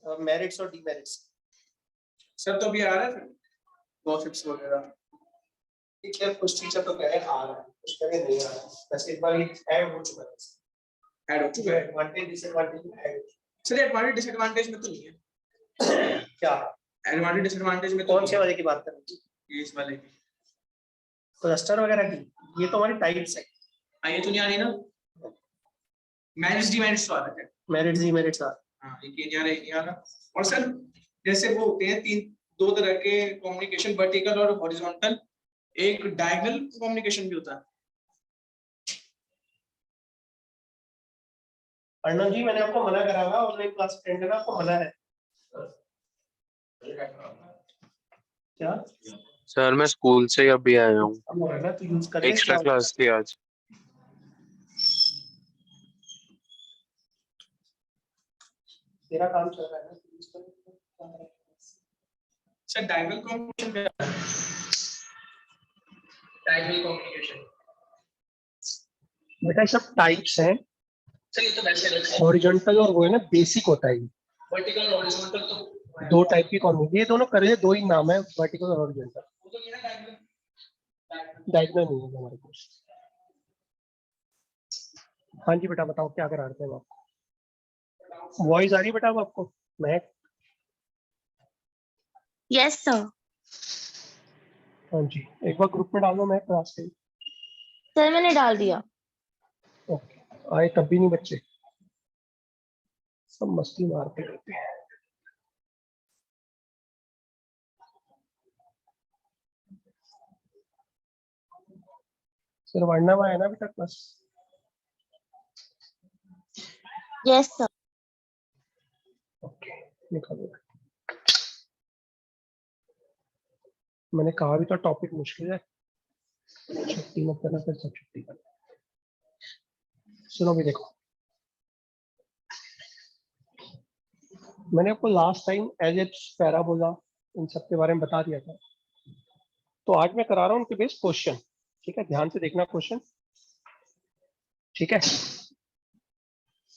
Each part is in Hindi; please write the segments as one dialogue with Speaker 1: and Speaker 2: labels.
Speaker 1: मेरिट्स और डीमेरिट्स।
Speaker 2: सर तो अभी आ रहा है फिर गॉसिप्स वगैरह।
Speaker 1: ठीक है, कुछ टीचर तो कह रहे हैं आ रहा है, कुछ कह रहे हैं नहीं आ रहा है। वैसे एक बार ऐड हो चुका है,
Speaker 2: ऐड हो चुका है।
Speaker 1: Advantage disadvantage add.
Speaker 2: Sir advantage disadvantage में तो नहीं है।
Speaker 1: क्या
Speaker 2: एडवांटेज डिसएडवांटेज में तो
Speaker 1: कौन से वाले की बात कर रहे हैं?
Speaker 2: इस वाले की
Speaker 1: क्लस्टर वगैरह की, ये तो हमारी टाइप्स है।
Speaker 2: ये तो नहीं आ रही ना। मेरिट्स डीमेरिट्स तो आ रहा है।
Speaker 1: मेरिट्स डीमेरिट्स आ।
Speaker 2: हाँ ये नहीं आ रहा, ये नहीं आ रहा। और सर जैसे वो होते हैं दो तरह के कम्युनिकेशन, वर्टिकल और हॉरिजॉन्टल। एक डायगोनल कम्युनिकेशन भी होता है।
Speaker 1: अर्णव जी मैंने आपको मना करा था, ऑनलाइन क्लास अटेंड करना आपको मना है क्या?
Speaker 3: सर मैं स्कूल से अभी आया हूँ,
Speaker 1: तो यूज करें
Speaker 3: एक्स्ट्रा क्लास थी आज।
Speaker 1: तेरा काम चल रहा है ना, यूज करें।
Speaker 2: सर डायगोनल कम्युनिकेशन क्या है? डायगोनल कम्युनिकेशन
Speaker 1: बेटा सब टाइप्स हैं।
Speaker 2: सर ये तो वैसे
Speaker 1: हॉरिजॉन्टल और वो है ना बेसिक होता है।
Speaker 2: वर्टिकल और हॉरिजॉन्टल तो
Speaker 1: दो टाइप की कॉम्बिनेशन, ये दोनों करे दो ही नाम है, वर्टिकल और हॉरिजॉन्टल।
Speaker 2: वो तो ये ना डायगोनल
Speaker 1: डायगोनल नहीं है हमारे पास। हाँ जी बेटा बताओ क्या करा रहे थे आप? वॉइस आ रही है बेटा अब आपको? मैं
Speaker 4: यस सर।
Speaker 1: हाँ जी, एक बार ग्रुप में डालो, मैं क्लास से।
Speaker 4: सर मैंने डाल दिया।
Speaker 1: ओके, आए तब भी नहीं बच्चे, सब मस्ती मारते रहते हैं। सर वरना में है ना बेटा क्लास?
Speaker 4: Yes sir.
Speaker 1: ओके निकालो। मैंने कहा भी तो टॉपिक मुश्किल है, छुट्टी मत करना फिर सब छुट्टी करना। सुनो भी देखो, मैंने आपको लास्ट टाइम एलिप्स, पैराबोला इन सब के बारे में बता दिया था। तो आज मैं करा रहा हूँ उनके बेस क्वेश्चन। ठीक है, ध्यान से देखना क्वेश्चन। ठीक है,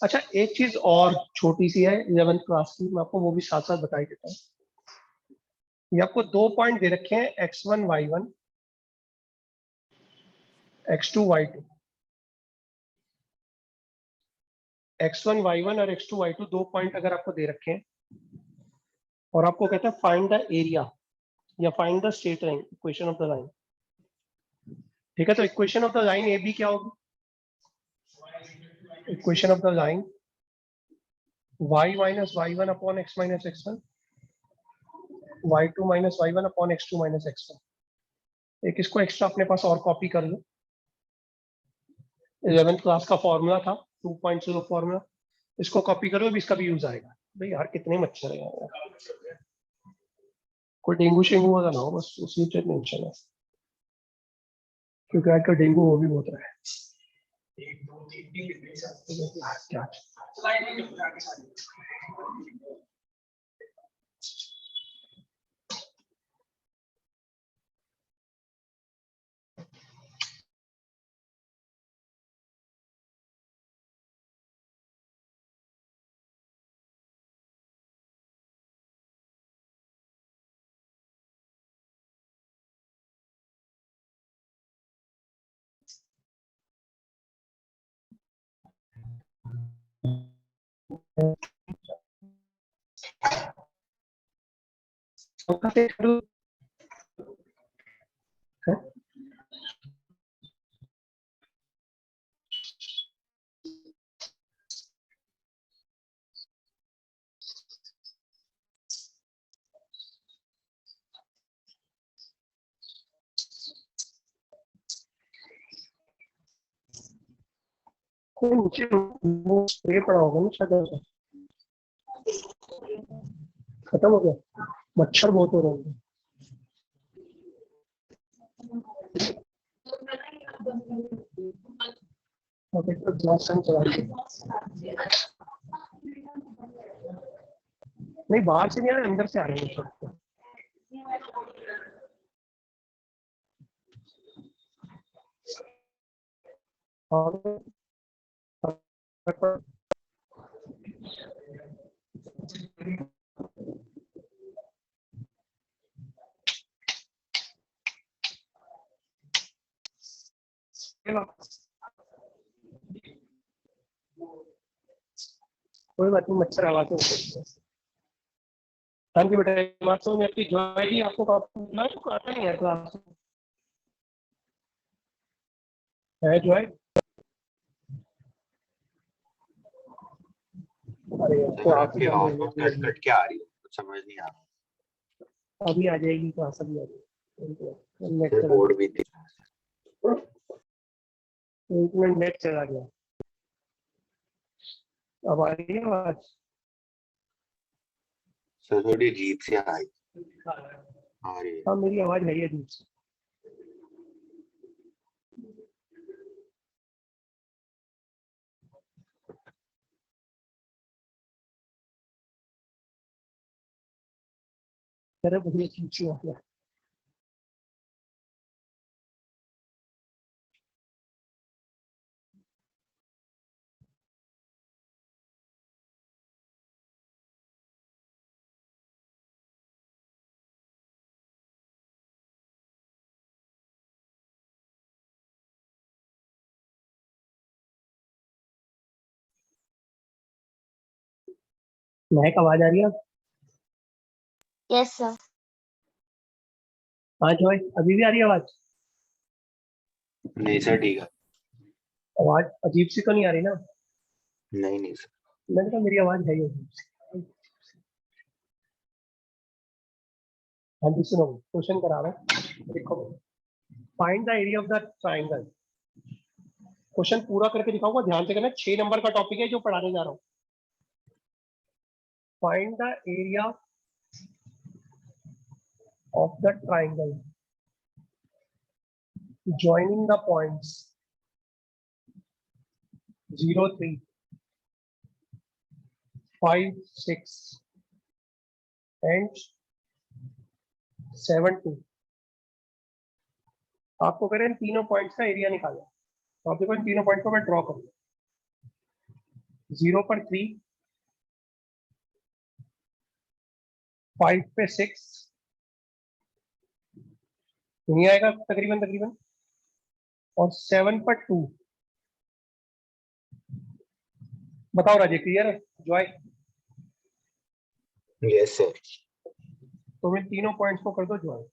Speaker 1: अच्छा एक चीज और छोटी सी है 11th क्लास की, मैं आपको वो भी साथ साथ बता ही देता हूँ। ये आपको 2 पॉइंट दे रखे हैं, x1 y1 x2 y2। x1 y1 और x2 y2 2 पॉइंट अगर आपको दे रखे हैं और आपको कहते हैं फाइंड द एरिया या find the straight line, equation of the line. ठीक है, तो equation of the line A B क्या होगी? Equation of the line y minus y1 upon x minus x1, y2 minus y1 upon x2 minus x1। एक इसको एक्स्ट्रा अपने पास और कॉपी कर लो, 11th क्लास का फॉर्मूला था 2.0 फॉर्मूला, इसको कॉपी करो, अभी इसका भी यूज आएगा। भाई यार कितने मच्छर है यार, कोई डेंगू शेंगू वाला ना हो, बस उसी टेंशन है, क्योंकि आजकल डेंगू वो भी बहुत रहा है। क्या नीचे वो स्प्रे पड़ा होगा ना शायद, खत्म हो गया, मच्छर बहुत हो रहे हैं। तो ग्लास चला नहीं, बाहर से नहीं आ रहे, अंदर से आ रहे हैं सब। कोई बात नहीं, मच्छर आवाज में। थैंक यू बेटा। मार्क्सों में आपकी जॉय जी, आपको आता नहीं है क्लास है जॉय? अरे
Speaker 3: सर
Speaker 1: क्लास
Speaker 3: आपकी
Speaker 1: बंद
Speaker 3: आवाज
Speaker 1: हो
Speaker 3: बहुत
Speaker 1: गई
Speaker 3: कट
Speaker 1: अभी।
Speaker 3: कट के आ रही है, कुछ समझ नहीं आ रहा।
Speaker 1: अभी आ जाएगी क्लास, अभी आ जाएगी। नेट
Speaker 3: सर
Speaker 1: चला
Speaker 3: बोर्ड
Speaker 1: गया,
Speaker 3: भी थी।
Speaker 1: एक मिनट, नेट चला गया। अब आ रही है आवाज?
Speaker 3: सर थोड़ी अजीब सी आई आ रही है।
Speaker 1: हाँ, मेरी आवाज है ही अजीब सी। तेरे बहुत अजीब सी हो गया। महक आवाज आ रही है?
Speaker 4: Yes, sir.
Speaker 1: हाँ जॉय, अभी भी आ रही है आवाज?
Speaker 3: नहीं सर ठीक है।
Speaker 1: आवाज अजीब सी तो नहीं आ रही ना?
Speaker 3: नहीं नहीं सर।
Speaker 1: मैंने कहा मेरी आवाज है ही अजीब सी। हाँ जी, सुनो, क्वेश्चन करा रहा हूँ, देखो। Find the area of the triangle. Question पूरा करके दिखाऊंगा, ध्यान से करना। 6 नंबर का टॉपिक है जो पढ़ाने जा रहा हूँ। Find the area of the triangle joining the points 0, 3, 5, 6 and 7, 2। आपको करें इन तीनों पॉइंट्स का एरिया निकालना। तो आप देखो, इन तीनों पॉइंट्स को मैं ड्रॉ करूँ। 0 पर 3, 5 पे 6, नहीं आएगा तकरीबन तकरीबन, और 7 पर 2। बताओ राजे, क्लियर है? Joy,
Speaker 3: yes sir.
Speaker 1: तो इन तीनों पॉइंट्स को कर दो जॉय।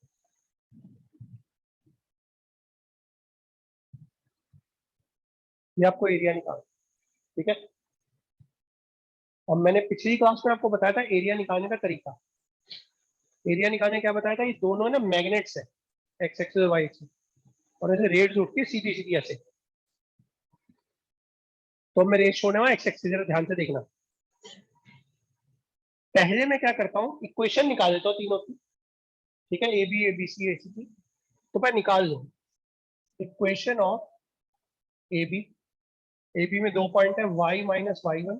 Speaker 1: ये आपको एरिया निकाल, ठीक है? अब मैंने पिछली क्लास में आपको बताया था एरिया निकालने का तरीका। एरिया निकालने क्या बताया था? ये दोनों ना मैग्नेट्स है, एक्स एक्सिस और वाई एक्सिस, और ऐसे रेड्स उठती है सीधी सीधी ऐसे। तो मैं रेड छोड़ने वाला एक्स एक्सिस, जरा ध्यान से देखना। पहले मैं क्या करता हूँ, इक्वेशन निकाल लेता हूँ तीनों की, ठीक है? ए बी सी ए सी की। तो मैं निकाल लूँ equation of A B. A B में 2 पॉइंट है, y minus Y one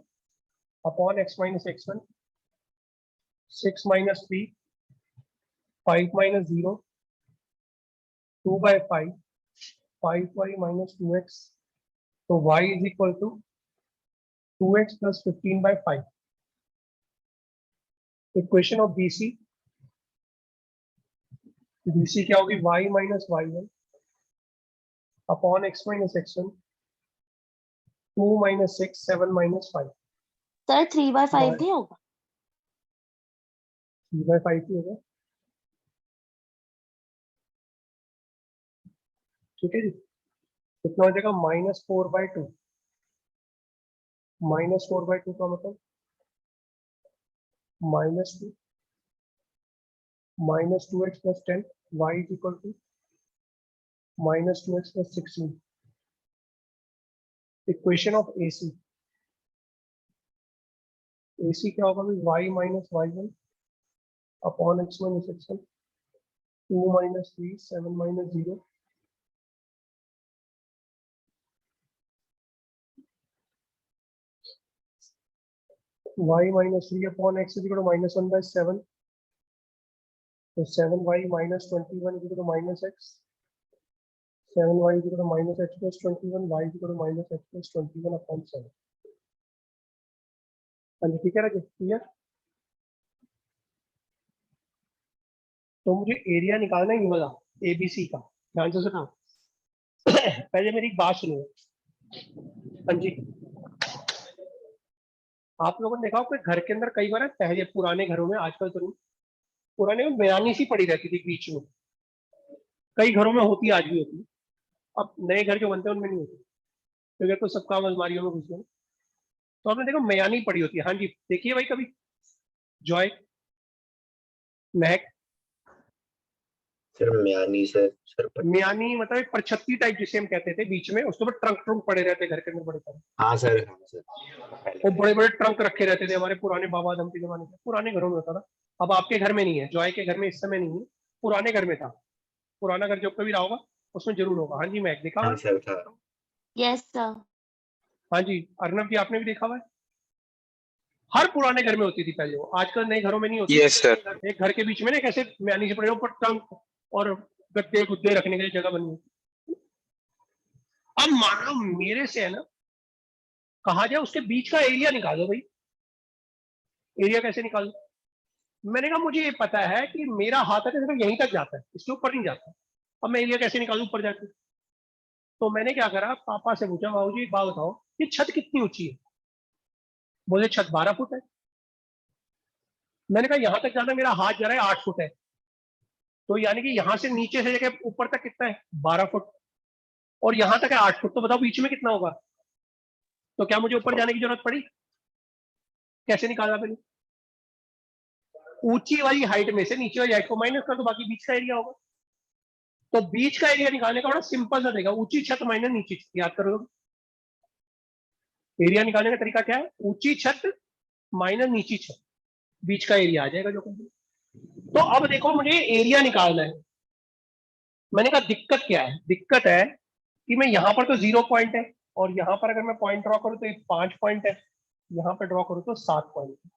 Speaker 1: upon X minus X one, 6 minus 3, 5 minus 0, 2/5, 5y minus 2x। तो y is equal to 2x plus 15/5। Equation of BC, BC क्या होगी? y minus Y one upon X minus X one, 2 minus 6, 7 minus 5।
Speaker 4: Sir, 3/5 नहीं होगा?
Speaker 1: 3/5 ही होगा, ठीक है जी? कितना हो जाएगा? -4/2। -4/2 का मतलब -2 minus 2x plus 10, y is equal to -2x plus 16। Equation of AC, AC क्या होगा भाई? y minus Y one upon X minus X one, 2 minus 3, 7 minus 0, y minus 3 upon X is equal to -1/7। तो 7y minus 21 is equal to minus X, 7y is equal to minus X plus 21, y is equal to minus X plus 21 upon 7। हाँ जी, ठीक है राजेश, क्लियर? तो मुझे एरिया निकालना है ये वाला एबीसी का। ध्यान से सुना। पहले मेरी एक बात सुनिए। हाँ जी, आप लोगों ने देखा होगा घर के अंदर कई बार पहले पुराने घरों में, आजकल तो नहीं, पुराने में बयानी सी पड़ी रहती थी बीच में। कई घरों में होती, आज भी होती। अब नए घर जो बनते हैं उनमें नहीं होती, क्योंकि तो सब काम अलमारियों में घुस गए। तो आपने देखो मयानी पड़ी होती है। हाँ जी, देखिए भाई कभी जॉय, महक।
Speaker 3: सर म्यानी सर
Speaker 1: म्यानी मतलब एक परछत्ती टाइप जिसे हम कहते थे, बीच में उसके ऊपर ट्रंक ट्रंक पड़े रहते घर के अंदर बड़े सारे।
Speaker 3: हाँ सर
Speaker 1: वो बड़े बड़े ट्रंक रखे रहते थे हमारे पुराने बाबा आदम के जमाने के, पुराने घरों में होता था। अब आपके घर में नहीं है, जॉय के घर में इस समय नहीं है, पुराने घर में था। पुराना घर जो कभी रहा होगा उसमें जरूर होगा। हाँ जी, महक देखा हुआ
Speaker 3: हाँ
Speaker 1: है?
Speaker 3: सर था।
Speaker 4: Yes sir.
Speaker 1: हाँ जी, अर्नब जी आपने भी देखा हुआ है। हर पुराने घर में होती थी पहले, वो आजकल नए घरों में नहीं होती।
Speaker 3: Yes sir.
Speaker 1: एक घर के बीच में ना कैसे म्यानी से पड़े ऊपर ट्रंक और गद्दे गुद्दे रखने के लिए जगह बनी है। अब मानो मेरे से है ना कहा जाए उसके बीच का एरिया निकालो भाई। एरिया कैसे निकालो? मैंने कहा मुझे ये पता है कि मेरा हाथ है सिर्फ यहीं तक जाता है, इसके ऊपर नहीं जाता। अब मैं एरिया कैसे निकालूं ऊपर जाके? तो मैंने क्या करा, पापा से पूछा, बाबू जी एक बात बताओ, ये छत कितनी ऊंची है? बोले छत 12 फुट है। मैंने कहा यहां तक जाना मेरा हाथ जा रहा है 8 फुट है, तो यानी कि यहां से नीचे से लेकर ऊपर तक कितना है? 12 फुट। और यहां तक है 8 फुट, तो बताओ बीच में कितना होगा? तो क्या मुझे ऊपर जाने की जरूरत पड़ी? कैसे निकाला मैंने? ऊंची वाली हाइट में से नीचे वाली हाइट को माइनस कर दो, बाकी बीच का एरिया होगा। तो बीच का एरिया निकालने का बड़ा सिंपल सा देगा, ऊंची छत माइनस नीची छत, याद करो। एरिया निकालने का तरीका क्या है? ऊंची छत माइनस नीची छत, बीच का एरिया आ जाएगा जो कहते हैं। तो अब देखो मुझे एरिया निकालना है। मैंने कहा दिक्कत क्या है? दिक्कत है कि मैं यहां पर तो 0 पॉइंट है, और यहां पर अगर मैं पॉइंट ड्रॉ करूं तो 5 पॉइंट है, यहां पर ड्रॉ करूं तो 7 पॉइंट है।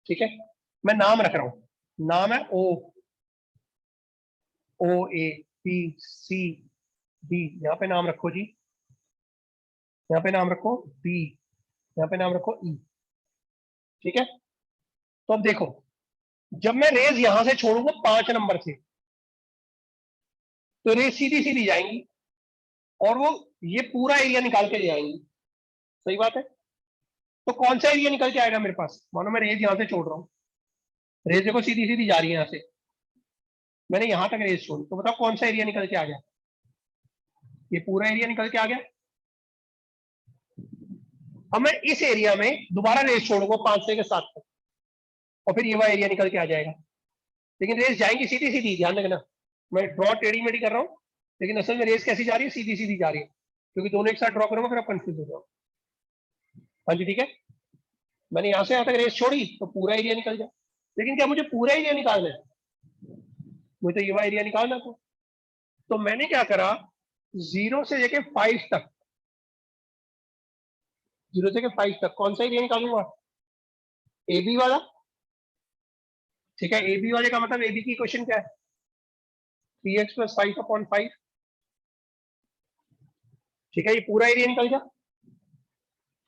Speaker 1: ठीक है, मैं नाम रख रहा हूं। नाम है ओ, ओ ए बी सी डी। यहाँ पे नाम रखो जी, यहाँ पे नाम रखो बी, यहाँ पे नाम रखो ई। ठीक है, तो अब देखो, जब मैं रेज यहां से छोड़ूंगा 5 नंबर से, तो रेज सीधी सीधी जाएंगी और वो ये पूरा एरिया निकाल के ले आएंगी। सही बात है। तो कौन सा एरिया निकल के आएगा मेरे पास? मानो मैं रेज यहां से छोड़ रहा हूँ, रेज देखो सीधी सीधी जा रही है यहाँ से, मैंने यहां तक रेज छोड़ी, तो बताओ कौन सा एरिया निकल के आ गया? ये पूरा एरिया निकल के आ गया। अब मैं इस एरिया में दोबारा रेस छोड़ूंगा 5 से 7 तक, और फिर ये वाला एरिया निकल के आ जाएगा। लेकिन रेस जाएंगी सीधी सीधी, ध्यान रखना। मैं ड्रॉ टेढ़ी मेढ़ी कर रहा हूँ, लेकिन असल में रेस कैसी जा रही है? सीधी सीधी जा रही है, क्योंकि दोनों एक साथ ड्रॉ करूंगा फिर आप कंफ्यूज हो जाओ। हाँ जी, ठीक है। मैंने यहां से यहां तक रेस छोड़ी तो पूरा एरिया निकल जाए, लेकिन क्या मुझे पूरा एरिया निकालना है? मुझे तो ये वाला एरिया निकालना था। तो मैंने क्या करा, 0 से लेके 5 तक, 0 से लेके 5 तक कौन सा एरिया निकालूंगा? ए बी वाला। ठीक है, ए बी वाले का मतलब ए बी की क्वेश्चन क्या है? 3x + 5/5। ठीक है, ये पूरा एरिया निकल गया।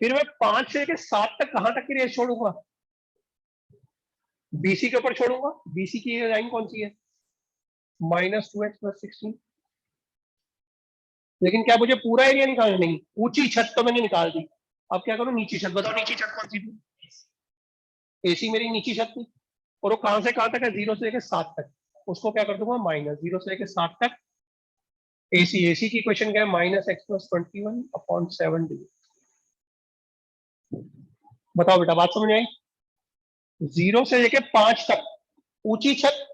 Speaker 1: फिर मैं 5 से लेके 7 तक कहां तक की रेस छोड़ूंगा? बीसी के ऊपर छोड़ूंगा। बीसी की लाइन कौन सी है? -2x + 16। लेकिन क्या मुझे पूरा एरिया निकालना? नहीं, ऊंची छत तो मैंने निकाल दी। अब क्या करूं? नीची छत। बताओ नीची छत कौन सी थी? एसी मेरी नीची छत थी, और वो कहां से कहां तक है? 0 से लेकर 7 तक। उसको क्या कर दूंगा? -0 से लेकर 7 तक। एसी, एसी की क्वेश्चन क्या है? -x + 21/7। बताओ बेटा, बात समझ आई? 0 से लेके 5 तक ऊंची छत,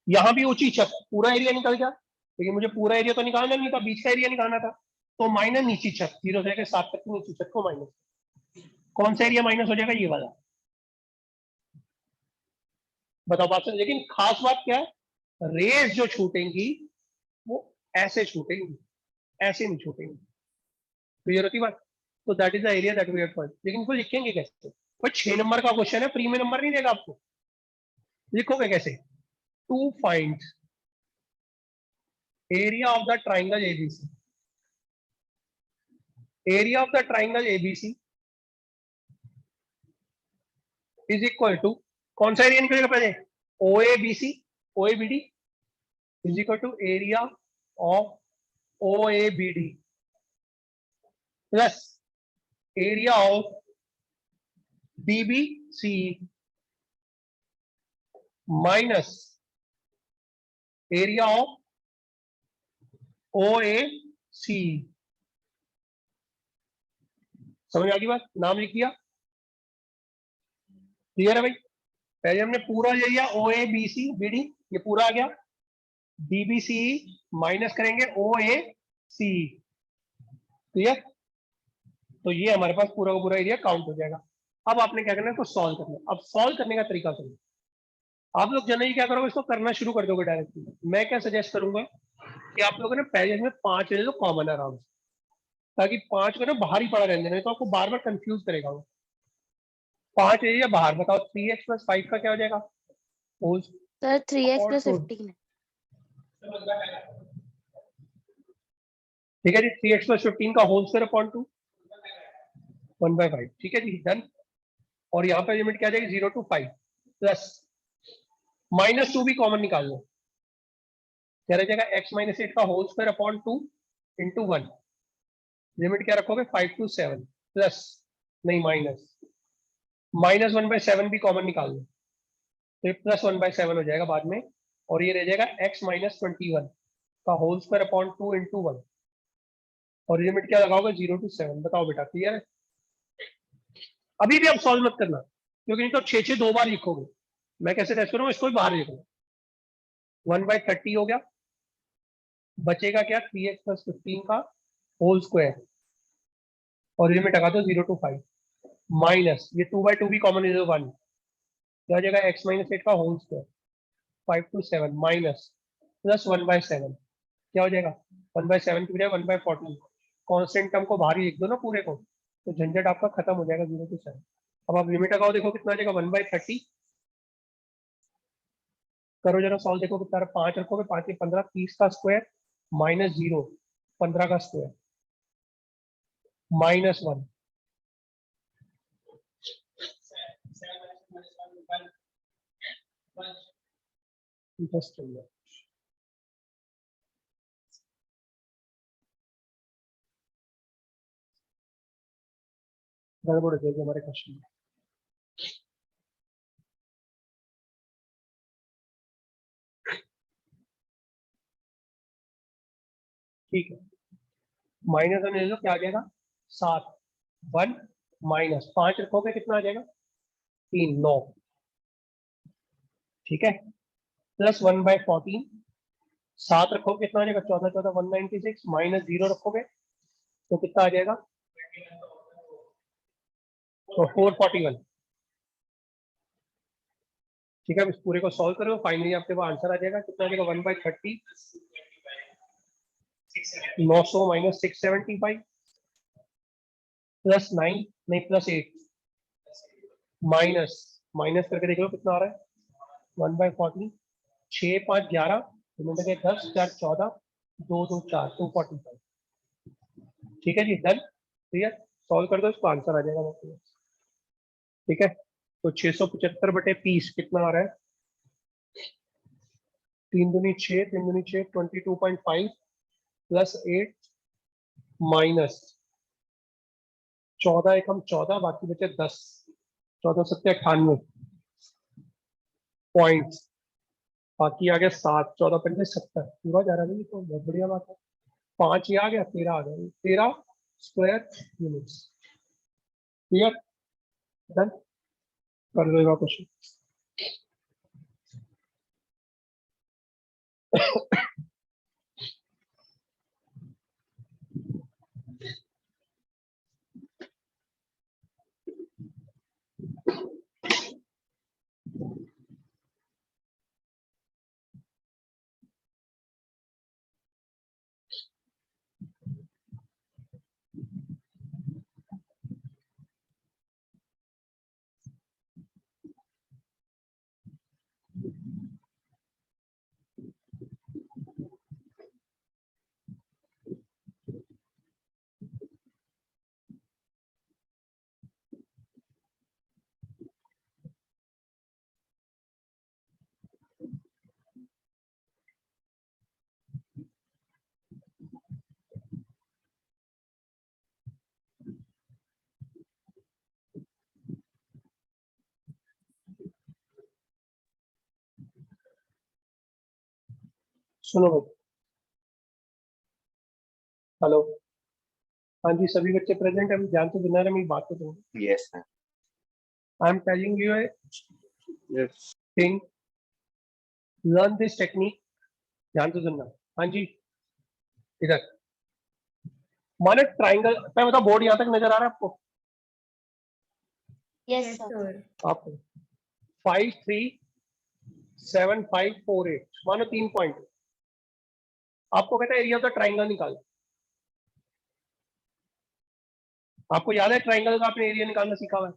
Speaker 1: यहां भी ऊंची छत, पूरा एरिया निकल गया। लेकिन मुझे पूरा एरिया तो निकालना नहीं था, बीच का एरिया निकालना था। तो माइनस नीची छत, 0 से लेकर 7 तक की नीची छत को माइनस। कौन सा एरिया माइनस हो जाएगा? ये वाला। बताओ बात समझ। लेकिन खास बात क्या है, रेज जो छूटेंगी वो ऐसे छूटेंगी, ऐसे नहीं छूटेंगी। क्लियर होती बात? तो that is the area that we have find. लेकिन इसको लिखेंगे कैसे? भाई 6 नंबर का क्वेश्चन है, प्री में नंबर नहीं देगा आपको। लिखोगे कैसे? To find area of the triangle ABC. Area of the triangle ABC is equal to, कौन सा एरिया निकलेगा पहले? OABC OABD is equal to area of OABD plus area of BBC minus area of OAC। समझ आ गई बात? नाम लिख दिया, क्लियर है भाई? पहले हमने पूरा ले लिया OABC BD, ये पूरा आ गया। BBC माइनस करेंगे OAC, क्लियर? तो ये हमारे पास पूरा का पूरा एरिया काउंट हो जाएगा। अब आपने क्या करना है, इसको सॉल्व करना है। अब सॉल्व करने का तरीका सुनिए। आप लोग जनरली क्या करोगे, इसको करना शुरू कर दोगे डायरेक्टली। मैं क्या सजेस्ट करूंगा कि आप लोगों ने पहले इसमें 5 ले लो कॉमन आराम से, ताकि 5 को ना बाहर ही पड़ा रहने देना, तो आपको बार बार कंफ्यूज करेगा वो। 5 ले लिया बाहर, बताओ 3x + 5 का क्या हो जाएगा? होल
Speaker 4: सर 3x +
Speaker 1: और
Speaker 4: 15 है।
Speaker 1: ठीक है जी, 3x + 15 का होल स्क्वायर अपॉन 2 1/5। ठीक है जी, डन। और यहाँ पे लिमिट क्या आ जाएगी? 0 to 5 प्लस -2 भी कॉमन निकाल लो, क्या रह जाएगा? x - 8 का होल स्क्वायर अपॉन 2 × 1। लिमिट क्या रखोगे? 5 to 7 प्लस नहीं माइनस -1/7 भी कॉमन निकाल लो, तो ये +1/7 हो जाएगा बाद में। और ये रह जाएगा x - 21 का होल स्क्वायर अपॉन 2 × 1। और लिमिट क्या लगाओगे? 0 to 7। बताओ बेटा, क्लियर है? अभी भी आप सॉल्व मत करना, क्योंकि नहीं तो 6 2 बार लिखोगे। मैं कैसे टेस्ट करूंगा? इसको भी बाहर लिखूंगा। 1/30 हो गया, बचेगा क्या? 3x + 15 का होल स्क्वायर, और लिमिट लगा दो 0 to 5 माइनस ये 2/2 भी कॉमन ले लो 1, क्या हो जाएगा? x - 8 का whole square 5 to 7 minus plus 1/7, क्या हो जाएगा? 1/7 की बजाय 1/14। कांस्टेंट टर्म को बाहर ही लिख दो ना पूरे को, तो झंझट आपका खत्म हो जाएगा 0 to 7। अब आप लिमिट लगाओ, देखो कितना आ जाएगा? 1/30। करो जरा सॉल्व, देखो कितना आ रहा है। 5 रखोगे, 5 × 15 30 का स्क्वायर माइनस 0 15 का स्क्वायर -1। जस्ट गड़बड़ हो जाएगी हमारे क्वेश्चन में। ठीक है, माइनस में ले लो, क्या आ जाएगा? 7 1 माइनस 5 रखोगे, कितना आ जाएगा? 3 9। ठीक है, प्लस 1/14। 7 रखोगे, कितना आ जाएगा? 14 14 196 माइनस 0 रखोगे तो कितना आ जाएगा? तो 441। ठीक है, अब इस पूरे को सॉल्व करो, फाइनली आपके पास आंसर आ जाएगा। कितना आ जाएगा? 1/30 900 माइनस 675 प्लस 9 नहीं प्लस 8 माइनस माइनस करके देख लो कितना आ रहा है? 1/14 6 5 11 10 4 14 2 2 4 245। ठीक है जी, डन, क्लियर? सॉल्व कर दो इसको, आंसर आ जाएगा आपके पास। ठीक है, तो 675/30 कितना आ रहा है? 3 दूनी 6 3 दूनी 6 22.5 प्लस 8 माइनस 14 एकम 14, बाकी बचे 10 14 7 98 पॉइंट, बाकी आ गया 7 14 पंजे 70 पूरा जा रहा है। तो बहुत बढ़िया बात है। 5 ये आ गया, 13 आ गया, 13 स्क्वायर यूनिट्स। क्लियर, डन, कर देगा क्वेश्चन। सुनो भाई, हेलो, हाँ जी, सभी बच्चे प्रेजेंट है, अभी ध्यान से सुना रहे, मेरी बात को सुनो।
Speaker 3: Yes, sir.
Speaker 1: I am telling U A
Speaker 3: Yes.
Speaker 1: Thing, learn this technique, ध्यान से सुनना। हाँ जी, इधर माने ट्राइंगल, मैं बताओ, बोर्ड यहाँ तक नजर आ रहा है आपको?
Speaker 4: Yes,
Speaker 5: Yes,
Speaker 4: sir.
Speaker 5: sir.
Speaker 1: आपको 5 3 7 5 4 8 मानो 3 पॉइंट, आपको कहता है एरिया ऑफ द ट्राइंगल निकाल। आपको याद है ट्राइंगल का आपने एरिया निकालना सीखा हुआ है?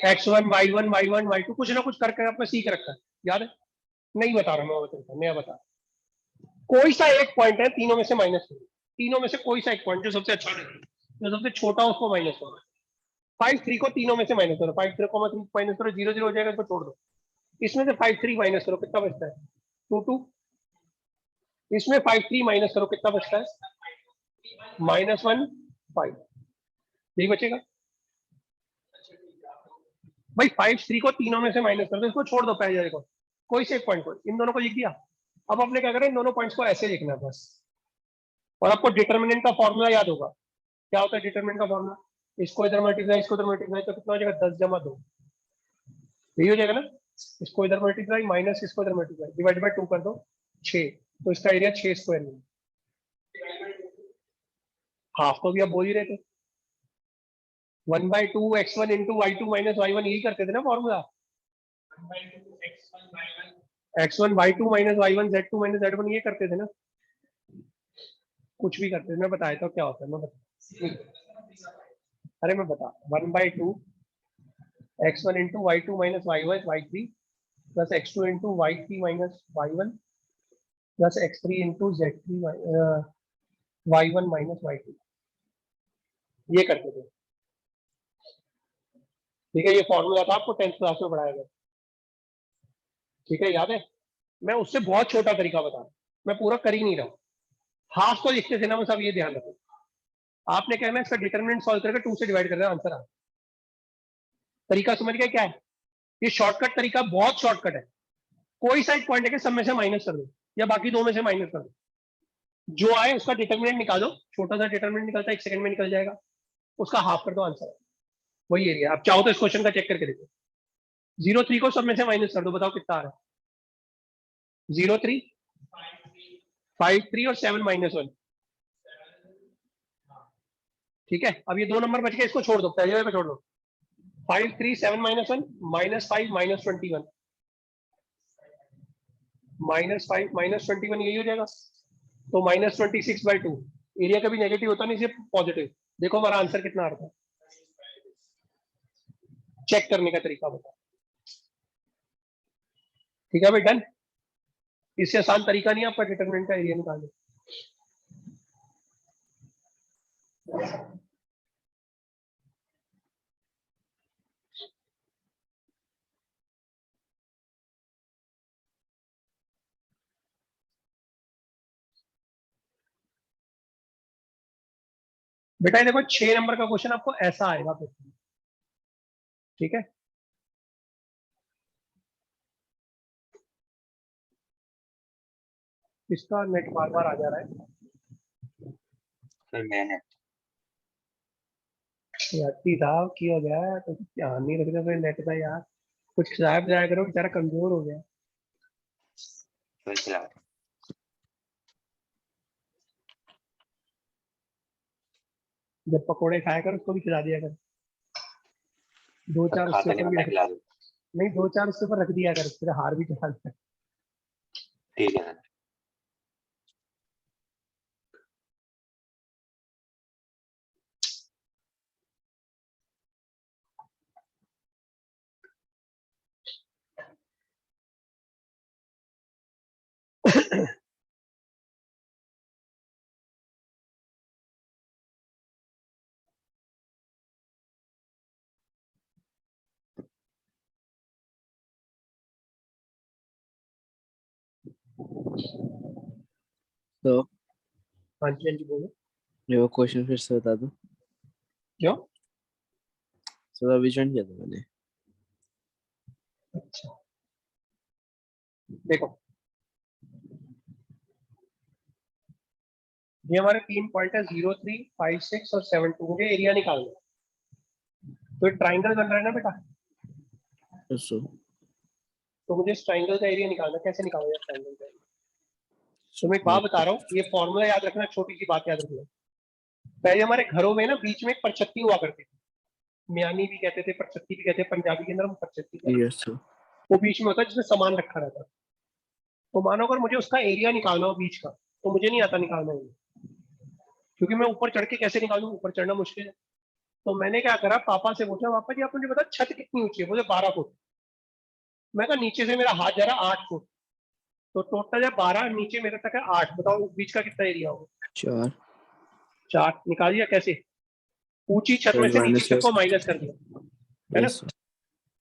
Speaker 1: x1 y1 y1 y2 कुछ ना कुछ करके आपने सीख रखा है, याद है? नहीं बता रहा मैं, बता नया बता। कोई सा एक पॉइंट है तीनों में से माइनस करो, तीनों में से कोई सा एक पॉइंट जो सबसे अच्छा लगे, जो सबसे छोटा हो उसको माइनस करो। 5 3 को तीनों में से माइनस करो, 5 3 माइनस करो, 0 0 हो जाएगा, इसको छोड़ दो। इसमें से 5 3 माइनस करो, कितना बचता है? 2 2। इसमें 5 3 माइनस करो, कितना बचता है? -1 5। यही बचेगा भाई। 5 3 को तीनों में से माइनस कर दो, इसको छोड़ दो पहले को, कोई से एक पॉइंट को, इन दोनों को लिख दिया। अब आपने क्या करें, इन दोनों पॉइंट्स को ऐसे लिखना है बस। और आपको डिटरमिनेंट का फॉर्मूला याद होगा, क्या होता है डिटरमिनेंट का फॉर्मूला? इसको इधर मल्टीप्लाई, इसको इधर मल्टीप्लाई, तो कितना हो जाएगा? 10 जमा 2, यही हो जाएगा ना। इसको इधर मल्टीप्लाई माइनस इसको इधर मल्टीप्लाई, डिवाइड बाय 2 कर दो, 6। तो इसका एरिया 6 स्क्वायर में, हाफ तो भी आप बोल ही रहे थे। 1/2 x1 into y2 minus y1, यही करते थे ना formula. x1 y2 minus y1 z2 minus z1, ये करते थे ना। कुछ भी करते थे, मैं बताया था क्या होता है, मैं बता, अरे मैं बता, 1/2 x1 into y2 minus y3 plus x2 into y3 minus y1 plus x3 into z3 y1 minus y2, ये करते थे। ठीक है, ये फॉर्मूला था, आपको 10th क्लास में पढ़ाया गया। ठीक है, याद है? मैं उससे बहुत छोटा तरीका बता रहा हूं, मैं पूरा कर ही नहीं रहा हूं। हाफ तो लिखते थे ना, बस अब ये ध्यान रखो, आपने कहना है इसका डिटरमिनेंट सॉल्व करके 2 से डिवाइड कर देना, आंसर आ। तरीका समझ गए क्या है? ये शॉर्टकट तरीका बहुत शॉर्टकट है। कोई सा एक पॉइंट है कि सब में से माइनस कर दो, या बाकी दो में से माइनस कर दो, जो आए उसका डिटरमिनेंट निकालो, छोटा सा डिटरमिनेंट निकलता है, 1 सेकंड में निकल जाएगा, उसका हाफ कर दो, आंसर। वही एरिया। आप चाहो तो इस क्वेश्चन का चेक करके देखो। 0 3 को सब में से माइनस कर दो, बताओ कितना आ रहा है? 0 3 5 3 और 7 -1। ठीक है, अब ये दो नंबर बच गए, इसको छोड़ दो, पहले पे छोड़ दो। 5 3 7 -1 -5 -21, -5 -21, यही हो जाएगा। तो -26/2। एरिया कभी नेगेटिव होता नहीं, सिर्फ पॉजिटिव। देखो हमारा आंसर कितना आ रहा है, चेक करने का तरीका बताओ। ठीक है भाई, डन। इससे आसान तरीका नहीं है आपका डिटरमिनेंट का एरिया निकालने। बेटा ये देखो, 6 नंबर का क्वेश्चन आपको ऐसा आएगा पेपर में। ठीक है, इसका नेट बार बार आ जा रहा है
Speaker 3: Sir, मैंने
Speaker 1: यार, सीधा की हो गया तो ध्यान नहीं रखते फिर नेट का यार, कुछ खिलाया पिलाया करो, बेचारा कमजोर हो गया।
Speaker 3: फिर चला
Speaker 1: जब पकोड़े खाया कर उसको भी खिला दिया कर, दो चार उसके
Speaker 3: खाता नहीं
Speaker 1: ऊपर भी
Speaker 3: मैं
Speaker 1: रख,
Speaker 3: खिला दूँ।
Speaker 1: नहीं 2 4 उसके ऊपर रख दिया कर, फिर हार भी खिला दे।
Speaker 3: ठीक है सर।
Speaker 6: तो
Speaker 1: हाँ जी, हाँ जी, बोलो।
Speaker 6: ये वो क्वेश्चन फिर से बता दो
Speaker 1: क्यों?
Speaker 6: सर, अभी ज्वाइन किया था मैंने।
Speaker 1: अच्छा, देखो ये हमारे 3 पॉइंट है 0, 3, 5, 6 और 7, 2। मुझे एरिया निकालना है। तो ट्राइंगल बन रहा है ना बेटा,
Speaker 6: Yes, sir.
Speaker 1: तो मुझे इस ट्राइंगल का एरिया निकालना है। कैसे निकालूंगा ट्राइंगल का एरिया? तो मैं एक बात
Speaker 6: Okay.
Speaker 1: बता रहा हूँ, ये फॉर्मूला याद रखना, छोटी सी बात याद रखना। पहले हमारे घरों में ना बीच में एक परछत्ती हुआ करती थी, म्यानी भी कहते थे, परछत्ती भी कहते हैं, पंजाबी के अंदर हम परछत्ती कहते हैं।
Speaker 6: Yes, sir.
Speaker 1: वो बीच में होता है जिसमें सामान रखा रहता है। तो मानो अगर मुझे उसका एरिया निकालना हो बीच का, तो मुझे नहीं आता निकालना है, क्योंकि मैं ऊपर चढ़ के कैसे निकालूं, ऊपर चढ़ना मुश्किल है। तो मैंने क्या करा, पापा से पूछा, पापा जी आप मुझे बता छत कितनी ऊंची है? बोले 12 फुट। मैं कहा नीचे से मेरा हाथ जा रहा 8 फुट, तो टोटल है 12, नीचे मेरे तक है 8। बताओ बीच का कितना एरिया होगा?
Speaker 6: 4.
Speaker 1: 4 निकाल दिया कैसे? ऊंची छत में
Speaker 6: 12
Speaker 1: से नीची
Speaker 6: minus
Speaker 1: छत को
Speaker 6: 6.
Speaker 1: माइनस कर दिया, है ना?
Speaker 6: Yes, sir.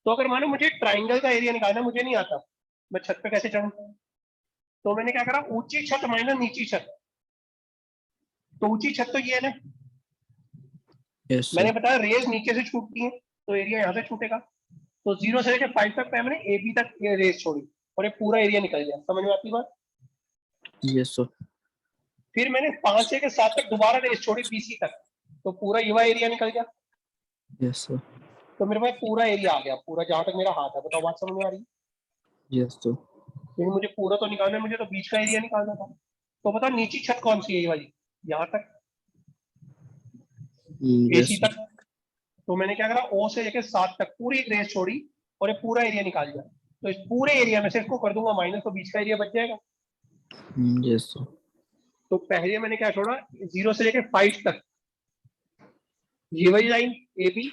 Speaker 1: तो अगर मानो मुझे ट्राइंगल का एरिया निकालना, मुझे नहीं आता, मैं छत पे कैसे चढ़ूं? तो मैंने क्या करा, ऊंची छत माइनस नीची छत। तो ऊंची छत तो ये है ना,
Speaker 6: Yes,
Speaker 1: मैंने
Speaker 6: sir.
Speaker 1: बताया रेज नीचे से छूटती है, तो एरिया यहाँ से छूटेगा। तो 0 से लेकर 5 तक मैंने ए बी तक ये रेस छोड़ी और ये पूरा एरिया निकल गया। समझ में आती बात?
Speaker 6: Yes, sir.
Speaker 1: फिर मैंने 5 से 7 तक दोबारा रेस छोड़ी बीसी तक, तो पूरा युवा एरिया निकल गया।
Speaker 6: Yes, sir.
Speaker 1: तो मेरे पास पूरा एरिया आ गया, पूरा जहां तक मेरा हाथ है। बताओ बात समझ में आ रही है?
Speaker 6: Yes, sir.
Speaker 1: लेकिन मुझे पूरा तो निकालना है, मुझे तो बीच का एरिया निकालना था। तो बताओ नीची छत कौन सी है? ये वाली, यहाँ तक,
Speaker 6: Yes,
Speaker 1: एसी
Speaker 6: sir.
Speaker 1: तक। तो मैंने क्या करा, ओ से लेकर 7 तक पूरी एक रेस छोड़ी और ये पूरा एरिया निकाल दिया। तो इस पूरे एरिया में से इसको कर दूंगा माइनस, तो बीच का एरिया बच जाएगा।
Speaker 6: Yes, sir.
Speaker 1: तो पहले मैंने क्या छोड़ा, 0 से लेकर 5 तक ये वाली लाइन ए बी,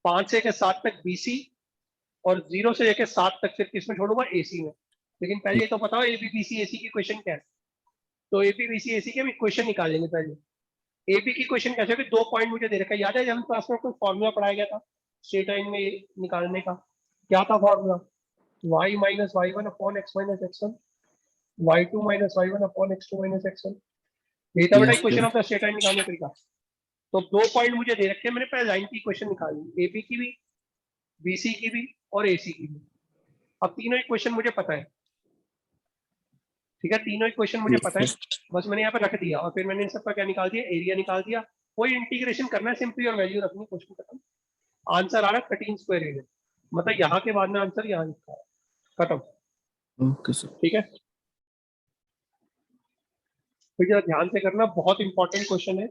Speaker 1: 5 से लेकर 7 तक बीसी, और 0 से लेकर 7 तक सिर्फ किसमें छोड़ूंगा? एसी में। लेकिन पहले ये तो बताओ ए बी बी सी ए सी की क्वेश्चन क्या है? तो ए बी बी सी ए सी के हम इक्वेशन निकालेंगे पहले। ए बी की क्वेश्चन कैसे होगी? 2 पॉइंट मुझे दे रखा है, याद है जब क्लास में कोई फॉर्मूला पढ़ाया गया था स्ट्रेट लाइन में निकालने का? क्या था formula? y minus Y one upon X minus X one, Y two minus Y one upon X two minus X one. यही था बेटा
Speaker 6: Yes,
Speaker 1: equation
Speaker 6: sir.
Speaker 1: Of the straight line निकालने का तरीका। तो 2 पॉइंट मुझे दे रखे हैं, मैंने पहले लाइन की इक्वेशन निकाली, ए बी की भी, बी सी की भी और ए सी की भी। अब तीनों इक्वेशन मुझे पता है, ठीक है, तीनों इक्वेशन मुझे
Speaker 6: Yes,
Speaker 1: पता
Speaker 6: sir.
Speaker 1: है। बस मैंने यहाँ पे रख दिया और फिर मैंने इन सबका क्या निकाल दिया? एरिया निकाल दिया। कोई इंटीग्रेशन करना है सिंपली और वैल्यू रखनी, कुछ भी खत्म। आंसर आ रहा है 13 स्क्वायर एरिया, मतलब यहाँ के बाद में आंसर यहाँ लिखा है, खत्म।
Speaker 6: Okay, sir.
Speaker 1: ठीक है, तो जरा ध्यान से करना, बहुत इंपॉर्टेंट क्वेश्चन है।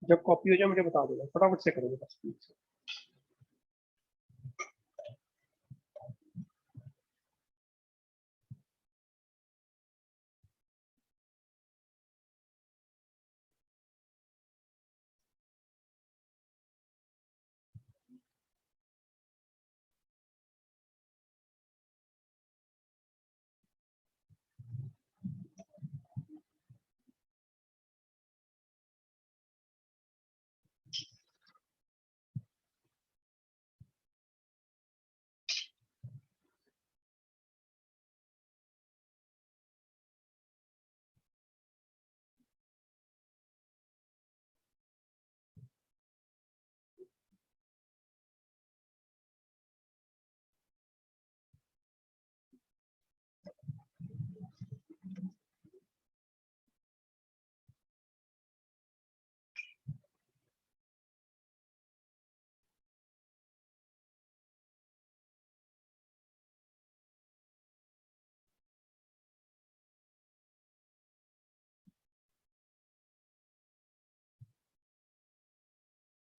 Speaker 1: जब कॉपी हो जाए मुझे बता देना, फटाफट से करोगे बस please।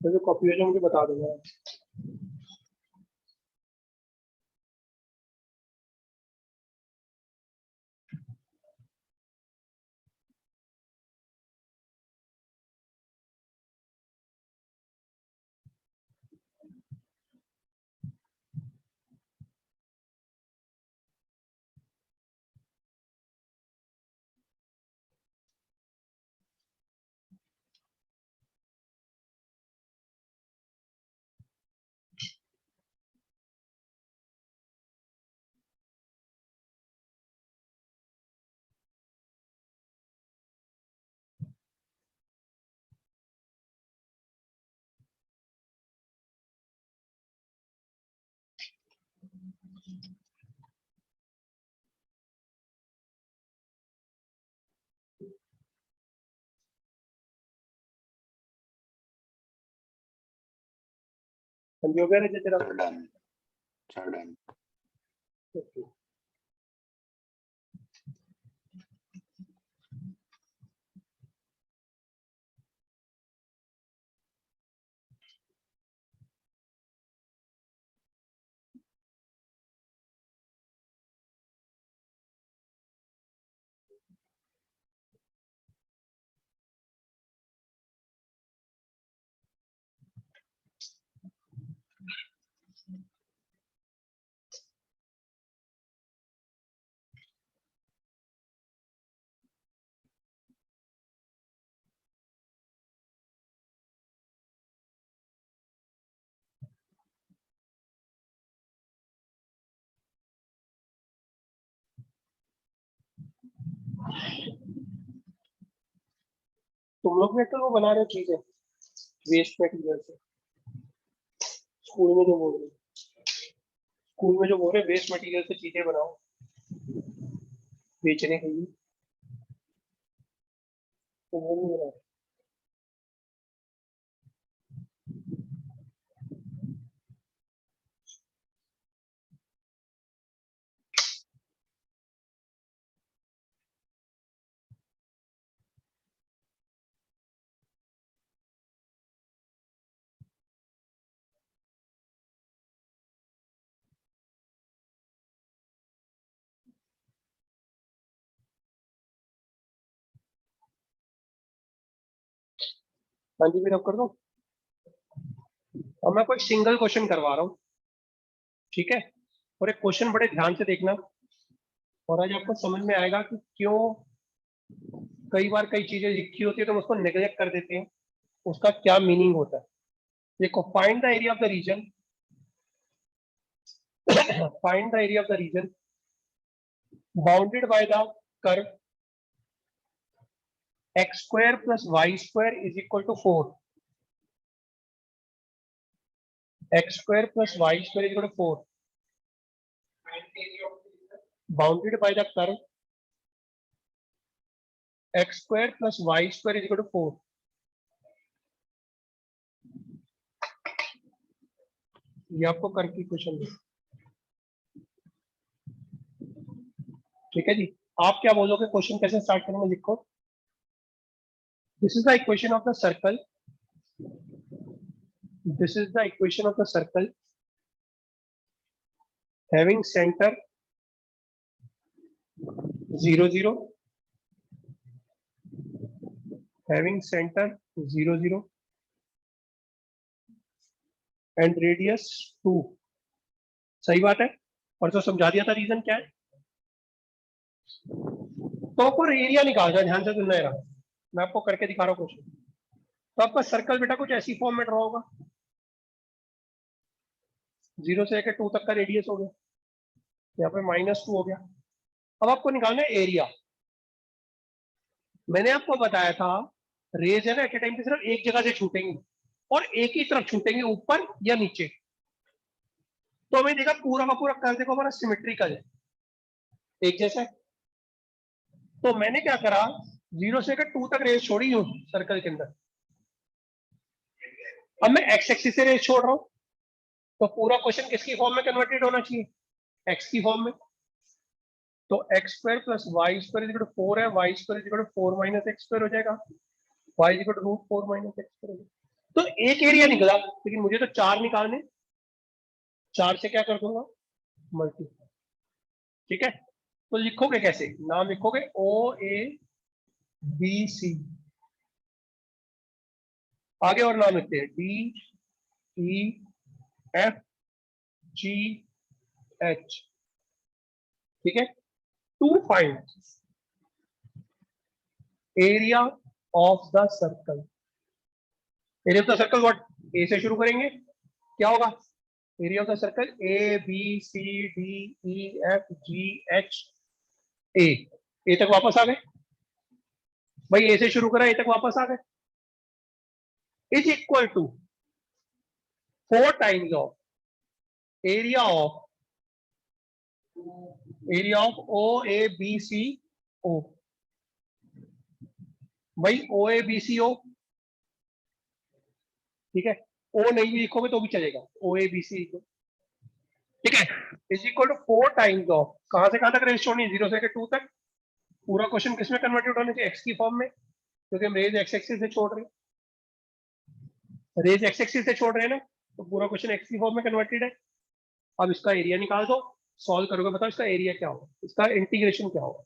Speaker 1: तो जो कॉपी हो जाए मुझे बता देना। समझ हो गया ना तेरा?
Speaker 3: Sir done, sir done.
Speaker 1: Okay. तुम लोग भी तो वो बना रहे हो चीजें वेस्ट मटेरियल से, स्कूल में जो बोल रहे स्कूल में जो बोल रहे वेस्ट मटेरियल से चीजें बनाओ बेचने के लिए, तो वो नहीं बना रहे। हाँ जी, फिर अब कर दो। अब मैं कोई सिंगल क्वेश्चन करवा रहा हूँ, ठीक है? और एक क्वेश्चन बड़े ध्यान से देखना, और आज आपको समझ में आएगा कि क्यों कई बार कई चीजें लिखी होती है तो हम उसको नेग्लेक्ट कर देते हैं, उसका क्या मीनिंग होता है। देखो, find the area of the region, find the area of the region bounded by the curve x square plus y square is equal to 4. X square plus y square is equal to 4. Bounded by the curve x square plus y square is equal to 4. ये आपको कर्व की क्वेश्चन है, ठीक है जी? आप क्या बोलोगे, क्वेश्चन कैसे स्टार्ट करेंगे? लिखो, this is the equation of the circle, this is the equation of the circle having centre 0 0, having center 0 0 and radius 2. सही बात है, और तो समझा दिया था रीजन क्या है। तो आपको एरिया निकालना, ध्यान से सुनना है, मैं आपको करके दिखा रहा हूँ क्वेश्चन। तो आपका सर्कल बेटा कुछ ऐसी फॉर्म में ड्रॉ होगा, 0 से लेकर 2 तक का रेडियस हो गया, यहाँ पे -2 हो गया। अब आपको निकालना है एरिया। मैंने आपको बताया था रेज है ना, एट ए टाइम पे सिर्फ एक जगह से छूटेंगे और एक ही तरफ छूटेंगे, ऊपर या नीचे। तो हमें देखा पूरा का पूरा कर देखो हमारा सिमेट्रिकल है, एक जैसा है। तो मैंने क्या करा, 0 से लेकर 2 तक रेस छोड़ी हूँ सर्कल के अंदर। अब मैं एक्स एक्सिस से रेस छोड़ रहा हूँ, तो पूरा क्वेश्चन किसकी फॉर्म में कन्वर्टेड होना चाहिए? एक्स की फॉर्म में। तो X square plus Y square equal to 4 है, Y square equal to 4 minus x square हो जाएगा, Y equal to √4 minus x square हो जाएगा। तो एक एरिया निकला, लेकिन मुझे तो 4 निकालने, 4 से क्या कर दूंगा, मल्टीप्लाई, ठीक है? तो लिखोगे कैसे, नाम लिखोगे ओ ए बी सी, आगे और नाम लिखते हैं D E F G H, ठीक है? To find area of the circle, area of the circle what, A से शुरू करेंगे, क्या होगा area of the circle, A B C D E F G H A तक वापस आ गए भाई, ए से शुरू करा, ए तक वापस आ गए, is equal to 4 times of area of area of O A B C O, भाई ओ ए बी सी ओ, ठीक है, ओ नहीं भी लिखोगे तो भी चलेगा, ओ ए बी सी, ठीक है, is equal to 4 times of, कहां से कहां तक रेंज छोड़नी है, 0 से 2 तक। पूरा क्वेश्चन किसमें कन्वर्टेड होने चाहिए, एक्स की फॉर्म में, क्योंकि हम रेज एक्स एक्सिस से छोड़ रहे हैं, रेज एक्स एक्सिस से छोड़ रहे हैं ना, तो पूरा क्वेश्चन एक्स की फॉर्म में कन्वर्टेड है। अब इसका एरिया निकाल दो, सॉल्व करोगे, बताओ इसका एरिया क्या होगा, इसका इंटीग्रेशन क्या होगा।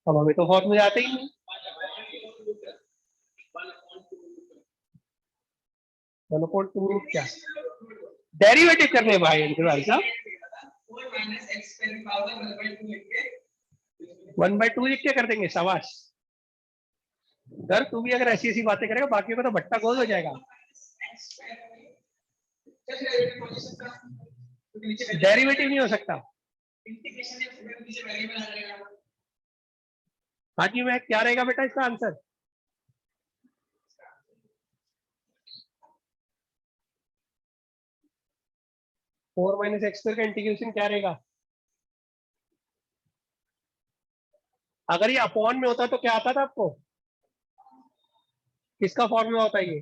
Speaker 1: अब हमें तो फॉर्मूले आते ही नहीं, 1/2 क्या डेरिवेटिव करने भाई भाई साहब, 1/2 लिख के कर देंगे, शाबाश। सर तू भी अगर ऐसी ऐसी बातें करेगा बाकी का तो भट्टा गोल हो जाएगा। डेरिवेटिव नहीं हो सकता। हाँ जी, मैं क्या रहेगा बेटा इसका answer, four minus x square का इंटीग्रेशन क्या रहेगा। अगर ये अपॉन में होता तो क्या आता था आपको, किसका फॉर्मूला होता है ये,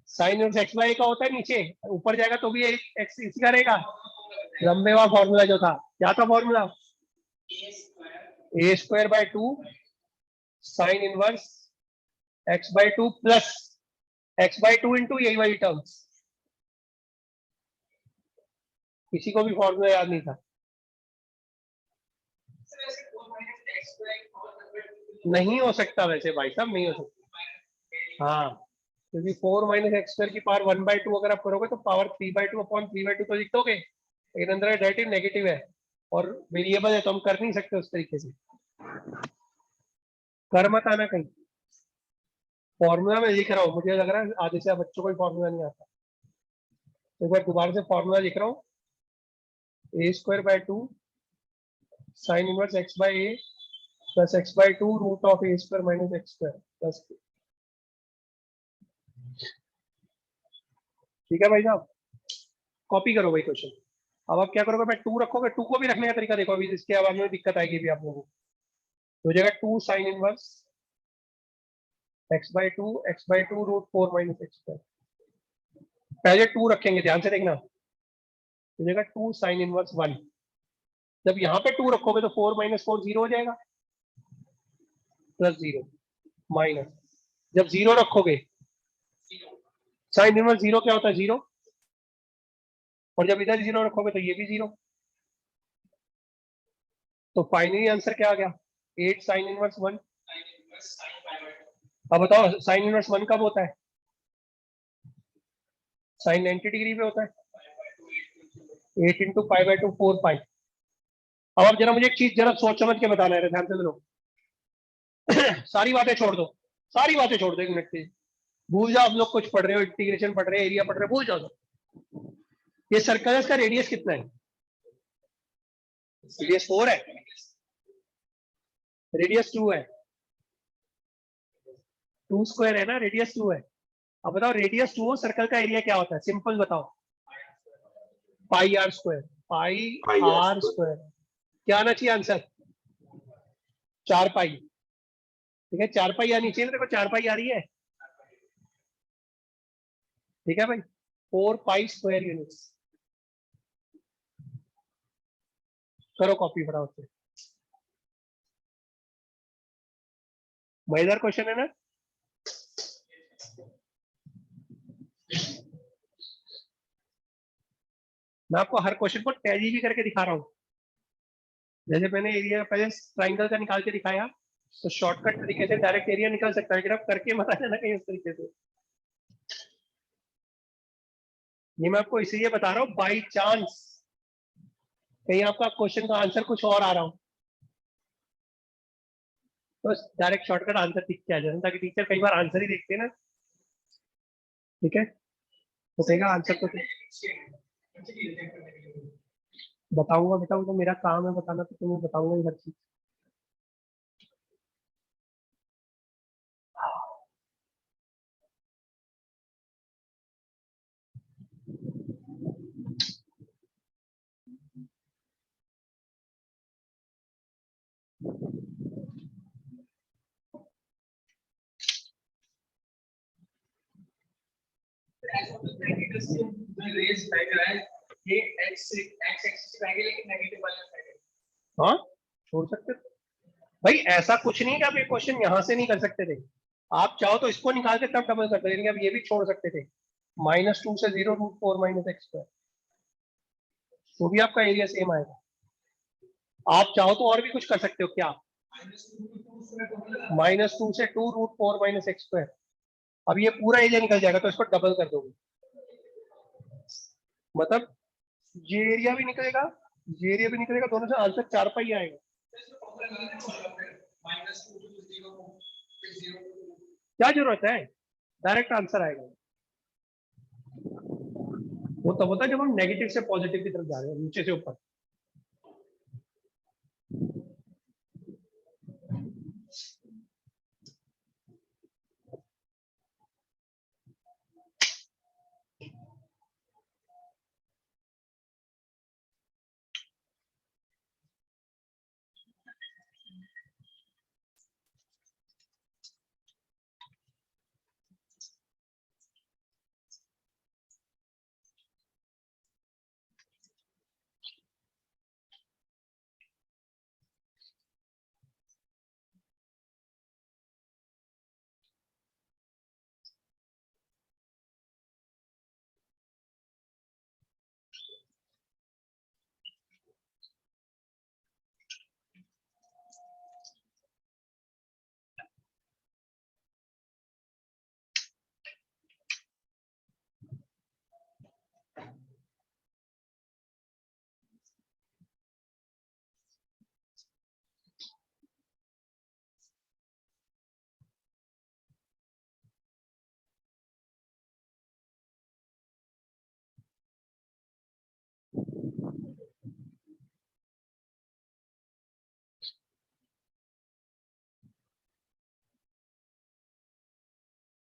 Speaker 1: साइन इनवर्स एक्स बाई का होता है, नीचे ऊपर जाएगा तो भी एक्स इसी का रहेगा। लंबे वाला फॉर्मूला जो था, क्या था formula, A square by 2 sine inverse x by 2 plus x by 2 into यही वाली टर्म्स। किसी को भी फॉर्मूला याद नहीं था, नहीं हो सकता वैसे भाई साहब, नहीं हो सकता। हाँ, क्योंकि 4 माइनस एक्स स्क्वायर की पावर 1/2 अगर आप करोगे तो पावर 3/2 अपॉन 3/2 तो लिख दोगे, लेकिन अंदर डेरिवेटिव नेगेटिव है और वेरिएबल है तो हम कर नहीं सकते उस तरीके से, कर मत आना कहीं। फॉर्मूला में लिख रहा हूँ, मुझे लग रहा है आधे से बच्चों को फॉर्मूला नहीं आता, तो एक बार दोबारा से फॉर्मूला लिख रहा हूँ, a square by 2 sine inverse x by a plus x by 2 root of a square minus x square plus, ठीक है भाई साहब, कॉपी करो भाई क्वेश्चन। अब आप क्या करोगे, मैं 2 रखोगे, 2 को भी रखने का तरीका देखो, अभी इसके बाद में दिक्कत आएगी भी आप लोगों को। तो हो जाएगा 2 sine inverse x/2 root 4 minus x square, पहले 2 रखेंगे, ध्यान से देखना, हो जाएगा 2 साइन इनवर्स 1। जब यहाँ पे 2 रखोगे तो 4 माइनस 4 0 हो जाएगा, प्लस 0 माइनस, जब 0 रखोगे साइन इनवर्स 0 क्या होता है 0, और जब इधर 0 रखोगे तो ये भी 0, तो फाइनली आंसर क्या आ गया, 8 साइन इनवर्स 1। अब बताओ साइन इनवर्स 1 कब होता है, साइन 90 डिग्री पे होता है, 8 इंटू पाई बाई 2 4 पाई। अब आप जरा मुझे एक चीज जरा सोच समझ के बताना है, ध्यान से सुनो। सारी बातें छोड़ दो, सारी बातें छोड़ दो, एक मिनट के भूल जाओ, आप लोग कुछ पढ़ रहे हो, इंटीग्रेशन पढ़ रहे हो, एरिया पढ़ रहे हो, भूल जाओ। ये सर्कल का रेडियस कितना है, रेडियस 4 है, रेडियस 2 है, 2 स्क्वायर है ना, रेडियस 2 है। अब बताओ रेडियस 2 हो, सर्कल का एरिया क्या होता है, सिंपल बताओ, pi r square, pi r square, क्या आना चाहिए आंसर, 4 पाई, ठीक है, 4 पाई आनी चाहिए, देखो 4 पाई आ रही है, ठीक है भाई, 4 पाई स्क्वायर यूनिट्स। करो कॉपी फटाफट से, मजेदार क्वेश्चन है ना। मैं आपको हर क्वेश्चन को टैली भी करके दिखा रहा हूँ, जैसे मैंने एरिया पहले ट्राइंगल का निकाल के दिखाया, तो शॉर्टकट तरीके से डायरेक्ट एरिया निकल सकता है, लेकिन आप करके मत आ जाना कहीं उस तरीके से। ये मैं आपको इसलिए बता रहा हूँ, बाई चांस कहीं आपका क्वेश्चन का आंसर कुछ और आ रहा हो, तो डायरेक्ट शॉर्टकट आंसर दिख के आ जाए, ताकि टीचर कई बार आंसर ही देखते हैं ना, ठीक है, तो कहेगा आंसर तो बताऊंगा बेटा, वो तो मेरा काम है बताना, तो तुम्हें बताऊंगा ही हर चीज। हाँ छोड़ सकते थे भाई, ऐसा कुछ नहीं कि आप ये क्वेश्चन यहां से नहीं कर सकते थे, आप चाहो तो इसको निकाल के तब डबल करते थे, अब ये भी छोड़ सकते थे। -2 से 0 √4 - x², तो भी आपका एरिया सेम आएगा। आप चाहो तो और भी कुछ कर सकते हो क्या, -2 से 2 √4 - x², अब ये पूरा एरिया निकल जाएगा, तो इसको डबल कर दोगे, मतलब ये एरिया भी निकलेगा, ये एरिया भी निकलेगा, दोनों से आंसर 4 पाई आएगा। क्या जरूरत है, डायरेक्ट आंसर आएगा। वो तब होता है जब हम नेगेटिव से पॉजिटिव की तरफ जा रहे हैं, नीचे से ऊपर।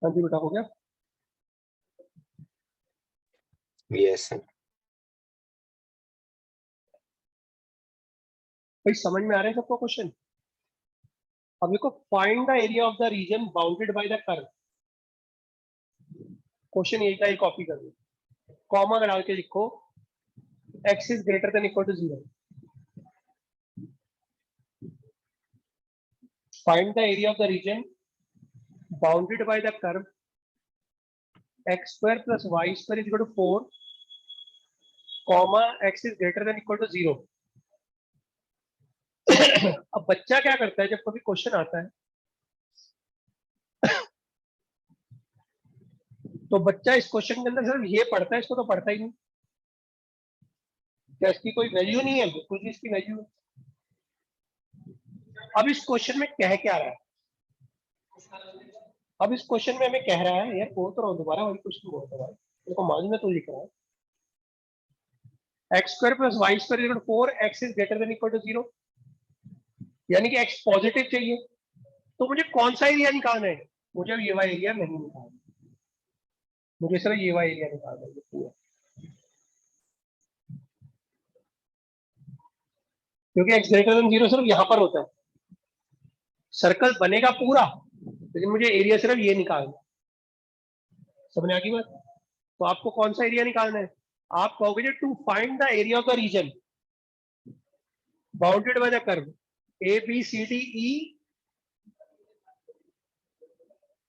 Speaker 1: हाँ जी बेटा, हो गया।
Speaker 3: Yes sir.
Speaker 1: भाई समझ में आ रहा है सबको क्वेश्चन। अब देखो, find the area of the region bounded by the curve. Question यही का ही कॉपी कर दो, कॉमा डाल के लिखो x is greater than equal to 0। Find the area of the region bounded by the curve x² + y² = 4, comma x is greater than equal to 0। अब बच्चा क्या करता है, जब कभी क्वेश्चन आता है तो बच्चा इस क्वेश्चन के अंदर सिर्फ ये पढ़ता है, इसको तो पढ़ता ही नहीं। क्या इसकी कोई वैल्यू नहीं है, बिल्कुल भी इसकी वैल्यू है। अब इस क्वेश्चन में कह क्या रहा है, अब इस क्वेश्चन में हमें कह रहा है, यार बोल तो रहा हूँ दोबारा वही क्वेश्चन बोलता है, देखो मालूम है तो लिख रहा है x² + y² = 4, x is greater than equal to 0, यानी कि x पॉजिटिव चाहिए। तो मुझे कौन सा एरिया निकालना है, मुझे ये वाला एरिया नहीं निकालना, मुझे सिर्फ ये वाला एरिया निकालना है पूरा, क्योंकि x ग्रेटर देन 0 सिर्फ यहाँ पर होता है, सर्कल बनेगा पूरा, लेकिन मुझे एरिया सिर्फ ये निकालना है। समझ आ गई बात। तो आपको कौन सा एरिया निकालना है, आप कहोगे to find the area of the region bounded by the curve ABCDE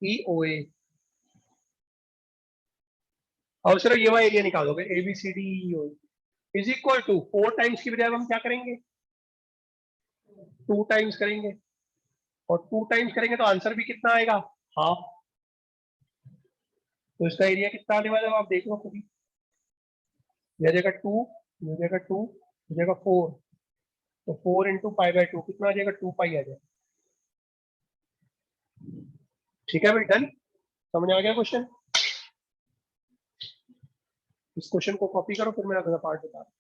Speaker 1: EOA, और सिर्फ ये वाला एरिया निकालोगे ABCDE EOA is equal to 4 times की बजाय हम क्या करेंगे, 2 टाइम्स करेंगे, और 2 टाइम्स करेंगे तो आंसर भी कितना आएगा, हाफ। तो इसका एरिया कितना आने वाला है आप देख लो खुद ही, यह जगह 2, यह जगह 2, यह जगह 4, तो 4 × π/2 कितना आ जाएगा, 2 पाई आ जाएगा। ठीक है भाई, डन। समझ आ गया क्वेश्चन। इस क्वेश्चन को कॉपी करो, फिर मैं अगला पार्ट बता रहा हूं।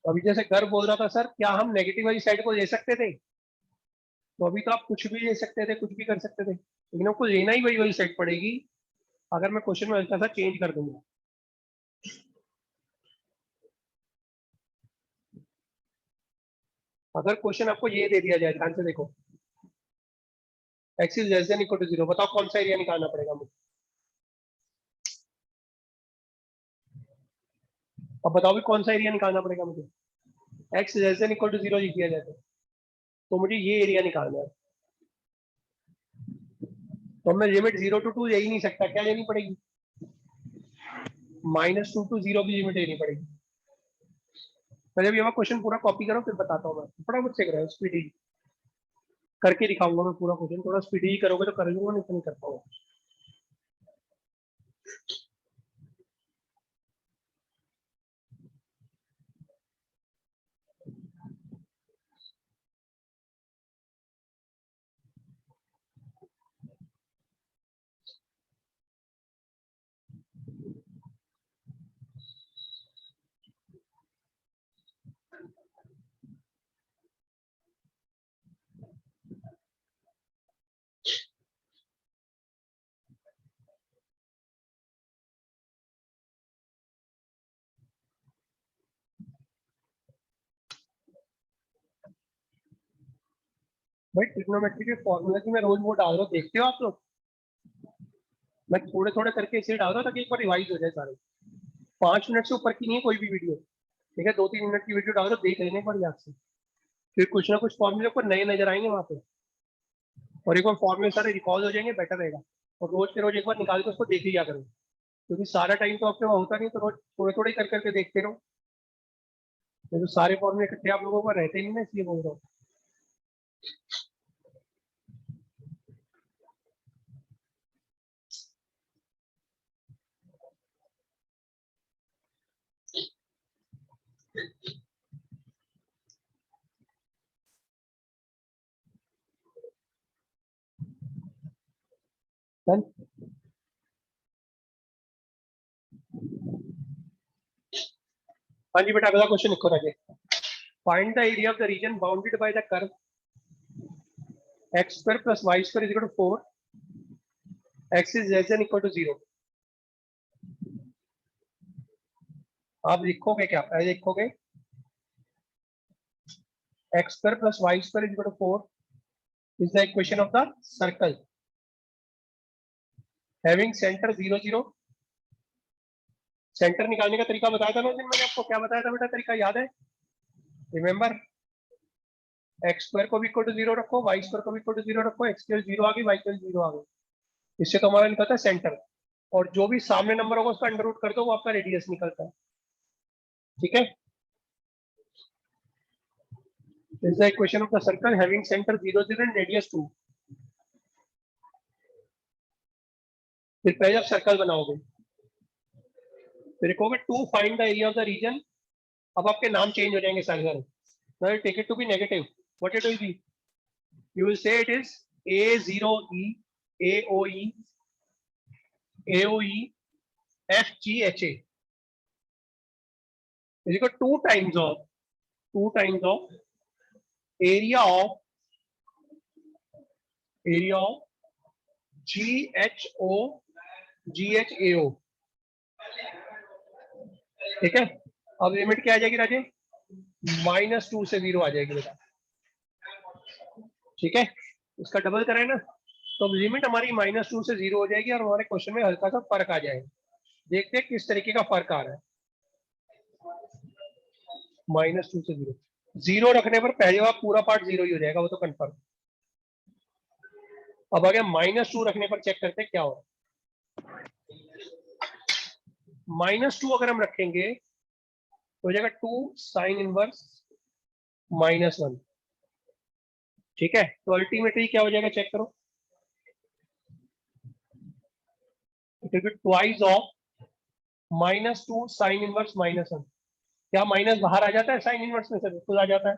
Speaker 1: अभी जैसे घर बोल रहा था सर क्या हम नेगेटिव वाली साइड को ले सकते थे, तो अभी तो आप कुछ भी ले सकते थे, कुछ भी कर सकते थे, लेकिन आपको लेना ही वही वाली साइड पड़ेगी अगर मैं क्वेश्चन में हल्का सा चेंज कर दूंगा। अगर क्वेश्चन आपको ये दे दिया जाए, ध्यान से देखो, x is less than equal to 0, बताओ कौन सा एरिया निकालना पड़ेगा मुझे? अब बताओ भी कौन सा एरिया निकालना पड़ेगा मुझे? x less than equal to 0 लिख दिया जाए तो मुझे ये एरिया निकालना है। तो मैं लिमिट 0 to 2 ले ही नहीं सकता, क्या लेनी पड़ेगी? -2 to 0 की लिमिट लेनी पड़ेगी। पहले भी क्वेश्चन पूरा कॉपी करो फिर बताता हूँ मैं, फटाफट से करो, स्पीडी करके दिखाऊंगा मैं पूरा क्वेश्चन। थोड़ा स्पीडी करोगे तो कर लूंगा, नहीं तो नहीं कर पाऊंगा। भाई ट्रिग्नोमेट्री के फॉर्मूला की मैं रोज वो डाल रहा हूँ, देखते हो आप लोग? मैं थोड़े थोड़े करके इसे डाल रहा हूँ ताकि एक बार रिवाइज हो जाए सारे। 5 मिनट से ऊपर की नहीं है कोई भी वीडियो, ठीक है? 2-3 मिनट की वीडियो डाल रहा हूँ, देख लेने पर याद से, फिर कुछ ना कुछ फॉर्मूले को नए नजर आएंगे वहां पे, और एक बार फॉर्मूले सारे रिकॉल हो जाएंगे, बेटर रहेगा। और रोज के रोज एक बार निकाल के उसको देख लिया करो, क्योंकि सारा टाइम तो आपके वहाँ होता नहीं, तो रोज थोड़े थोड़े कर करके देखते रहो। तो सारे फॉर्मूले इकट्ठे आप लोगों को रहते नहीं ना, इसलिए बोल रहा हूँ। Done? हाँ जी बेटा, अगला क्वेश्चन लिखो Raje. Find the area of the region bounded by the curve x square plus y square is equal to 4, x is less than equal to 0। आप लिखोगे क्या? पहले लिखोगे x square plus y square is equal to 4 is the equation of the circle having center 0 0। Centre निकालने का तरीका बताया था ना उस दिन मैंने आपको, क्या बताया था बेटा तरीका, याद है? रिमेंबर, एक्स स्क्वायर को भी इक्वल टू 0 रखो, वाई स्क्वायर को भी इक्वल टू 0 रखो, एक्स की 0 आ गई, वाई की 0 आ गई, इससे तो हमारा निकलता है सेंटर। और जो भी सामने नंबर होगा उसका अंडर रूट कर दो, वो आपका रेडियस निकलता है, ठीक है? This is the equation of the circle having center 0 0 and radius 2। फिर पहले जब सर्कल बनाओगे फिर लिखोगे to find the area of the region. अब आपके नाम चेंज हो जाएंगे सारे सारे। Now you take it to be negative. What it will be? You will say it is A0E, AOE, AOE, FGHA is equal to 2 times of area of GHO GHAO, ठीक है? अब लिमिट क्या आ जाएगी राजे? -2 से 0 आ जाएगी बेटा, ठीक है? इसका डबल करें ना तो लिमिट हमारी -2 से 0 हो जाएगी और हमारे क्वेश्चन में हल्का सा फर्क आ जाएगा। देखते हैं किस तरीके का फर्क आ रहा है। -2 से 0 रखने पर पहले बार पूरा पार्ट 0 ही हो जाएगा, वो तो कंफर्म। अब अगर -2 रखने पर चेक करते हैं क्या हो। -2 अगर हम रखेंगे तो हो जाएगा 2 sin इनवर्स -1, ठीक है? तो अल्टीमेटली क्या हो जाएगा चेक करो, it will be twice of -2 sin inverse -1। क्या माइनस बाहर आ जाता है साइन इनवर्स में से? बिल्कुल आ जाता है।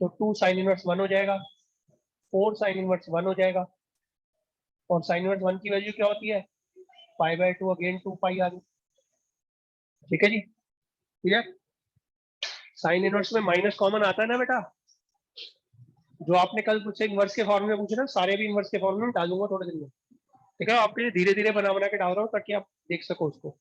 Speaker 1: तो 2 sin इनवर्स 1 हो जाएगा, 4 sin इनवर्स 1 हो जाएगा, और sin इनवर्स 1 की वैल्यू क्या होती है? π/2, अगेन 2 पाई आ गई, ठीक है जी? क्लियर? साइन इनवर्स में माइनस कॉमन आता है ना बेटा, जो आपने कल मुझसे इनवर्स के फॉर्म में पूछे ना, सारे भी इनवर्स के फॉर्म में डालूंगा थोड़े दिन में, ठीक है? आपके लिए धीरे धीरे बना बना के डाल रहा हूँ ताकि आप देख सको उसको।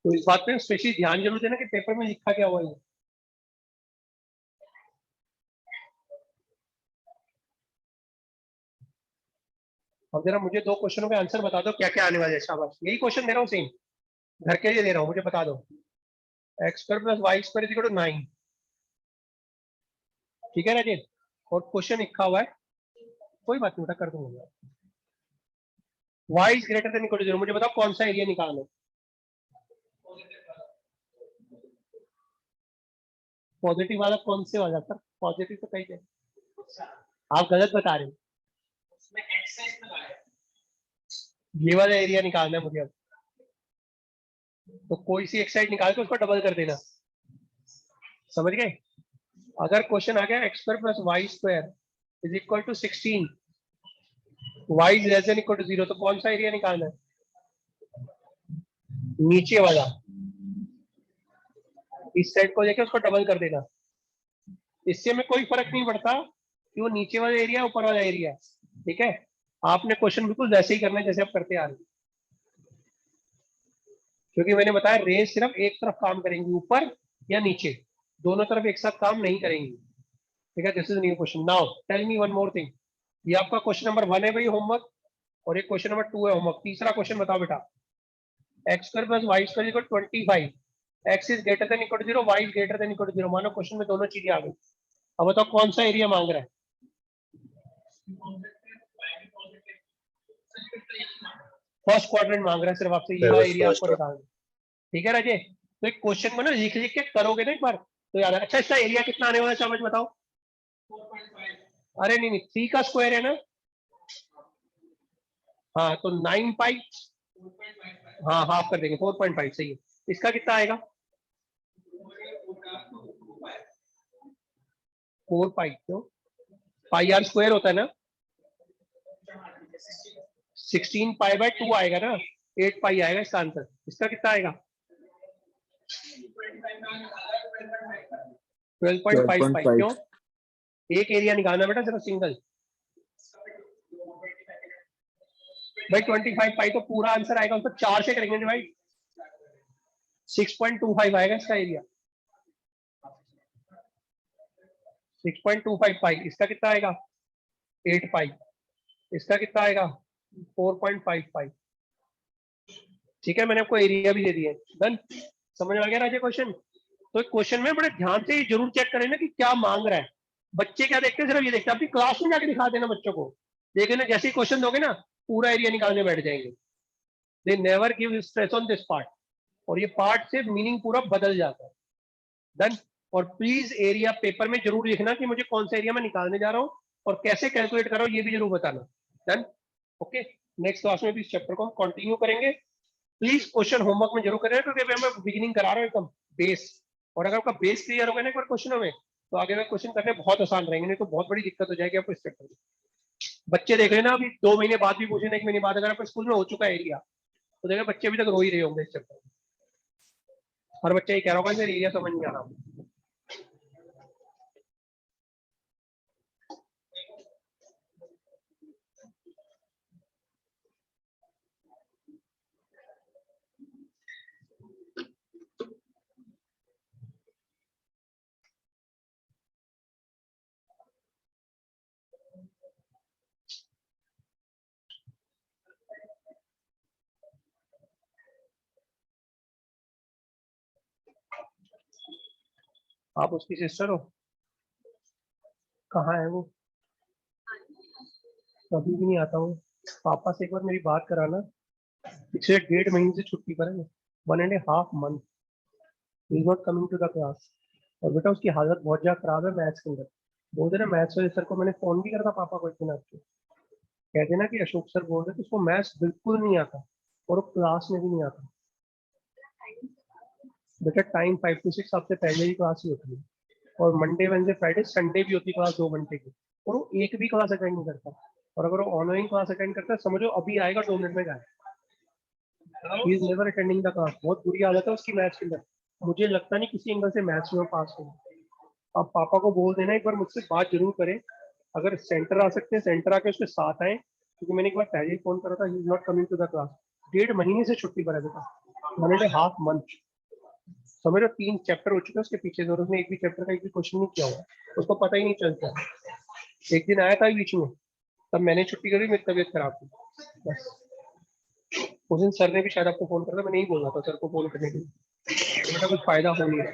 Speaker 1: तो इस बात पे स्पेशली ध्यान जरूर देना कि पेपर में लिखा क्या हुआ है। अब जरा मुझे 2 क्वेश्चनों के आंसर बता दो, क्या क्या आने वाले हैं। शाबाश, यही क्वेश्चन दे रहा हूँ, सेम घर के लिए दे रहा हूँ, मुझे बता दो। X square plus Y square equal to 9, ठीक है राजेश, और क्वेश्चन लिखा हुआ है, कोई बात नहीं बेटा, कर दूंगा। y is greater than equal to 0, मुझे बताओ कौन सा एरिया निकालना है। पॉजिटिव वाला कौन से वाला सर? पॉजिटिव तो कहीं है, आप गलत बता रहे हो। ये वाला एरिया निकालना है मुझे अब। तो कोई सी एक साइड निकाल के उसको डबल कर देना, समझ गए। अगर क्वेश्चन आ गया X square plus Y square is equal to 16, y is less than equal to 0, तो कौन सा एरिया निकालना है? नीचे वाला, इस साइड को लेके उसको डबल कर देना। इससे में कोई फर्क नहीं पड़ता कि वो नीचे वाला एरिया ऊपर वाला एरिया, ठीक है। आपने क्वेश्चन बिल्कुल वैसे ही करना है जैसे आप करते आ रहे हैं, क्योंकि मैंने बताया रेज सिर्फ एक तरफ काम करेंगी, ऊपर या नीचे, दोनों तरफ एक साथ काम नहीं करेंगी, ठीक है। This is new question. Now tell me one more thing, ये आपका क्वेश्चन नंबर 1 है भाई होमवर्क, और ये क्वेश्चन नंबर 2 है होमवर्क। तीसरा क्वेश्चन बताओ बेटा, X square plus Y square equal 25, X is greater than equal to 0, Y is greater than equal to 0। मानो क्वेश्चन में दोनों चीजें आ गई। अब बताओ कौन सा एरिया मांग रहा है? फर्स्ट क्वाड्रेंट मांग रहा है सिर्फ आपसे, ये वाला एरिया आपको निकालना, ठीक है राजे। तो एक क्वेश्चन को ना लिख लिख के करोगे ना एक बार तो यार। अच्छा, इसका एरिया कितना आने वाला है समझ बताओ? 4.5। अरे नहीं नहीं, 3 का स्क्वायर है ना, हाँ तो 9 पाई, हाँ हाफ कर देंगे, 4.5 सही है। इसका कितना आएगा? 4 पाई, क्यों? पाई आर स्क्वायर होता है ना, 16 पाई बाय 2 आएगा ना, 8 पाई आएगा इसका आंसर। इसका कितना आएगा? 12.5 पाई। क्यों? एक एरिया निकालना बेटा सिर्फ सिंगल। भाई 25 पाई तो पूरा आंसर आएगा, उसको 4 से करेंगे भाई, 6.25 आएगा इसका एरिया, 6.25 पाई। इसका कितना आएगा? 8 पाई। इसका कितना आएगा? 4.5 पाई। ठीक है, मैंने आपको एरिया भी दे दिया। डन, समझ में आ गया राजे क्वेश्चन? तो क्वेश्चन में बड़े ध्यान से जरूर चेक करें ना कि क्या मांग रहा है। बच्चे क्या देखते हैं, सिर्फ ये देखते हैं। अपनी क्लास में जाके दिखा देना बच्चों को, देखे ना जैसे ही क्वेश्चन दोगे ना पूरा एरिया निकालने बैठ जाएंगे। They never give stress on this part, और ये पार्ट से मीनिंग पूरा बदल जाता है। डन। और प्लीज एरिया पेपर में जरूर लिखना कि मुझे कौन सा एरिया मैं निकालने जा रहा हूँ और कैसे कैलकुलेट कर रहा हूँ, ये भी जरूर बताना। Done, okay. नेक्स्ट क्लास में भी इस चैप्टर को कंटिन्यू करेंगे। प्लीज क्वेश्चन होमवर्क में जरूर करें, क्योंकि मैं बिगिनिंग करा रहा हूँ एकदम बेस, और अगर आपका बेस क्लियर होगा ना एक बार क्वेश्चनों में, तो आगे में क्वेश्चन करने बहुत आसान रहेंगे, नहीं तो बहुत बड़ी दिक्कत हो जाएगी आपको इस चैप्टर में। बच्चे देख रहे ना, अभी 2 महीने बाद भी पूछे, 1 महीने बाद, अगर आपको स्कूल में हो चुका है एरिया, तो देखा बच्चे अभी तक रो ही रहे होंगे इस चैप्टर में। हर बच्चा ये कह रहा होगा मेरे एरिया समझ नहीं आ रहा। आप उसकी सिस्टर हो? कहाँ है वो? कभी भी नहीं आता हूँ। पापा से एक बार मेरी बात कराना, पिछले 1.5 महीने से छुट्टी पर है, 1.5 month is not coming to the class. और बेटा उसकी हालत बहुत ज्यादा खराब है मैथ्स के अंदर। बोल रहे मैथ्स वाले सर को मैंने फोन भी करा था पापा को, इतना आपके कहते ना कि अशोक सर बोल रहे थे उसको मैथ्स बिल्कुल नहीं आता, और वो क्लास में भी नहीं आता। बेटा टाइम 5 to 6 आपसे पहले ही क्लास ही होती है, और मंडे वेडनेसडे फ्राइडे संडे भी होती है क्लास 2 घंटे की, और वो एक भी क्लास अटेंड नहीं करता। और अगर वो ऑनलाइन क्लास अटेंड करता है, समझो अभी आएगा 2 मिनट में जाए। He is never attending the class. बहुत बुरी हालत है उसकी मैथ्स के अंदर। मुझे लगता नहीं किसी एंगल से मैथ्स में पास होगा। अब पापा को बोल देना एक बार मुझसे बात जरूर करें, अगर सेंटर आ सकते हैं सेंटर आके उसके साथ आए, क्योंकि मैंने एक बार पहले ही फोन करा था, he is not coming to the class. 1.5 महीने से छुट्टी पर है बेटा। 1.5 month। समझ लो 3 चैप्टर हो चुके हैं उसके पीछे, और उसने एक भी चैप्टर का एक भी क्वेश्चन नहीं किया हुआ, उसको पता ही नहीं चलता। एक दिन आया था बीच में, तब मैंने छुट्टी करी, मेरी तबीयत खराब थी बस। उस दिन सर ने भी शायद आपको फोन करा था, मैं नहीं बोल रहा था सर को फोन करने के लिए, तो बेटा कुछ फायदा हो नहीं रहा।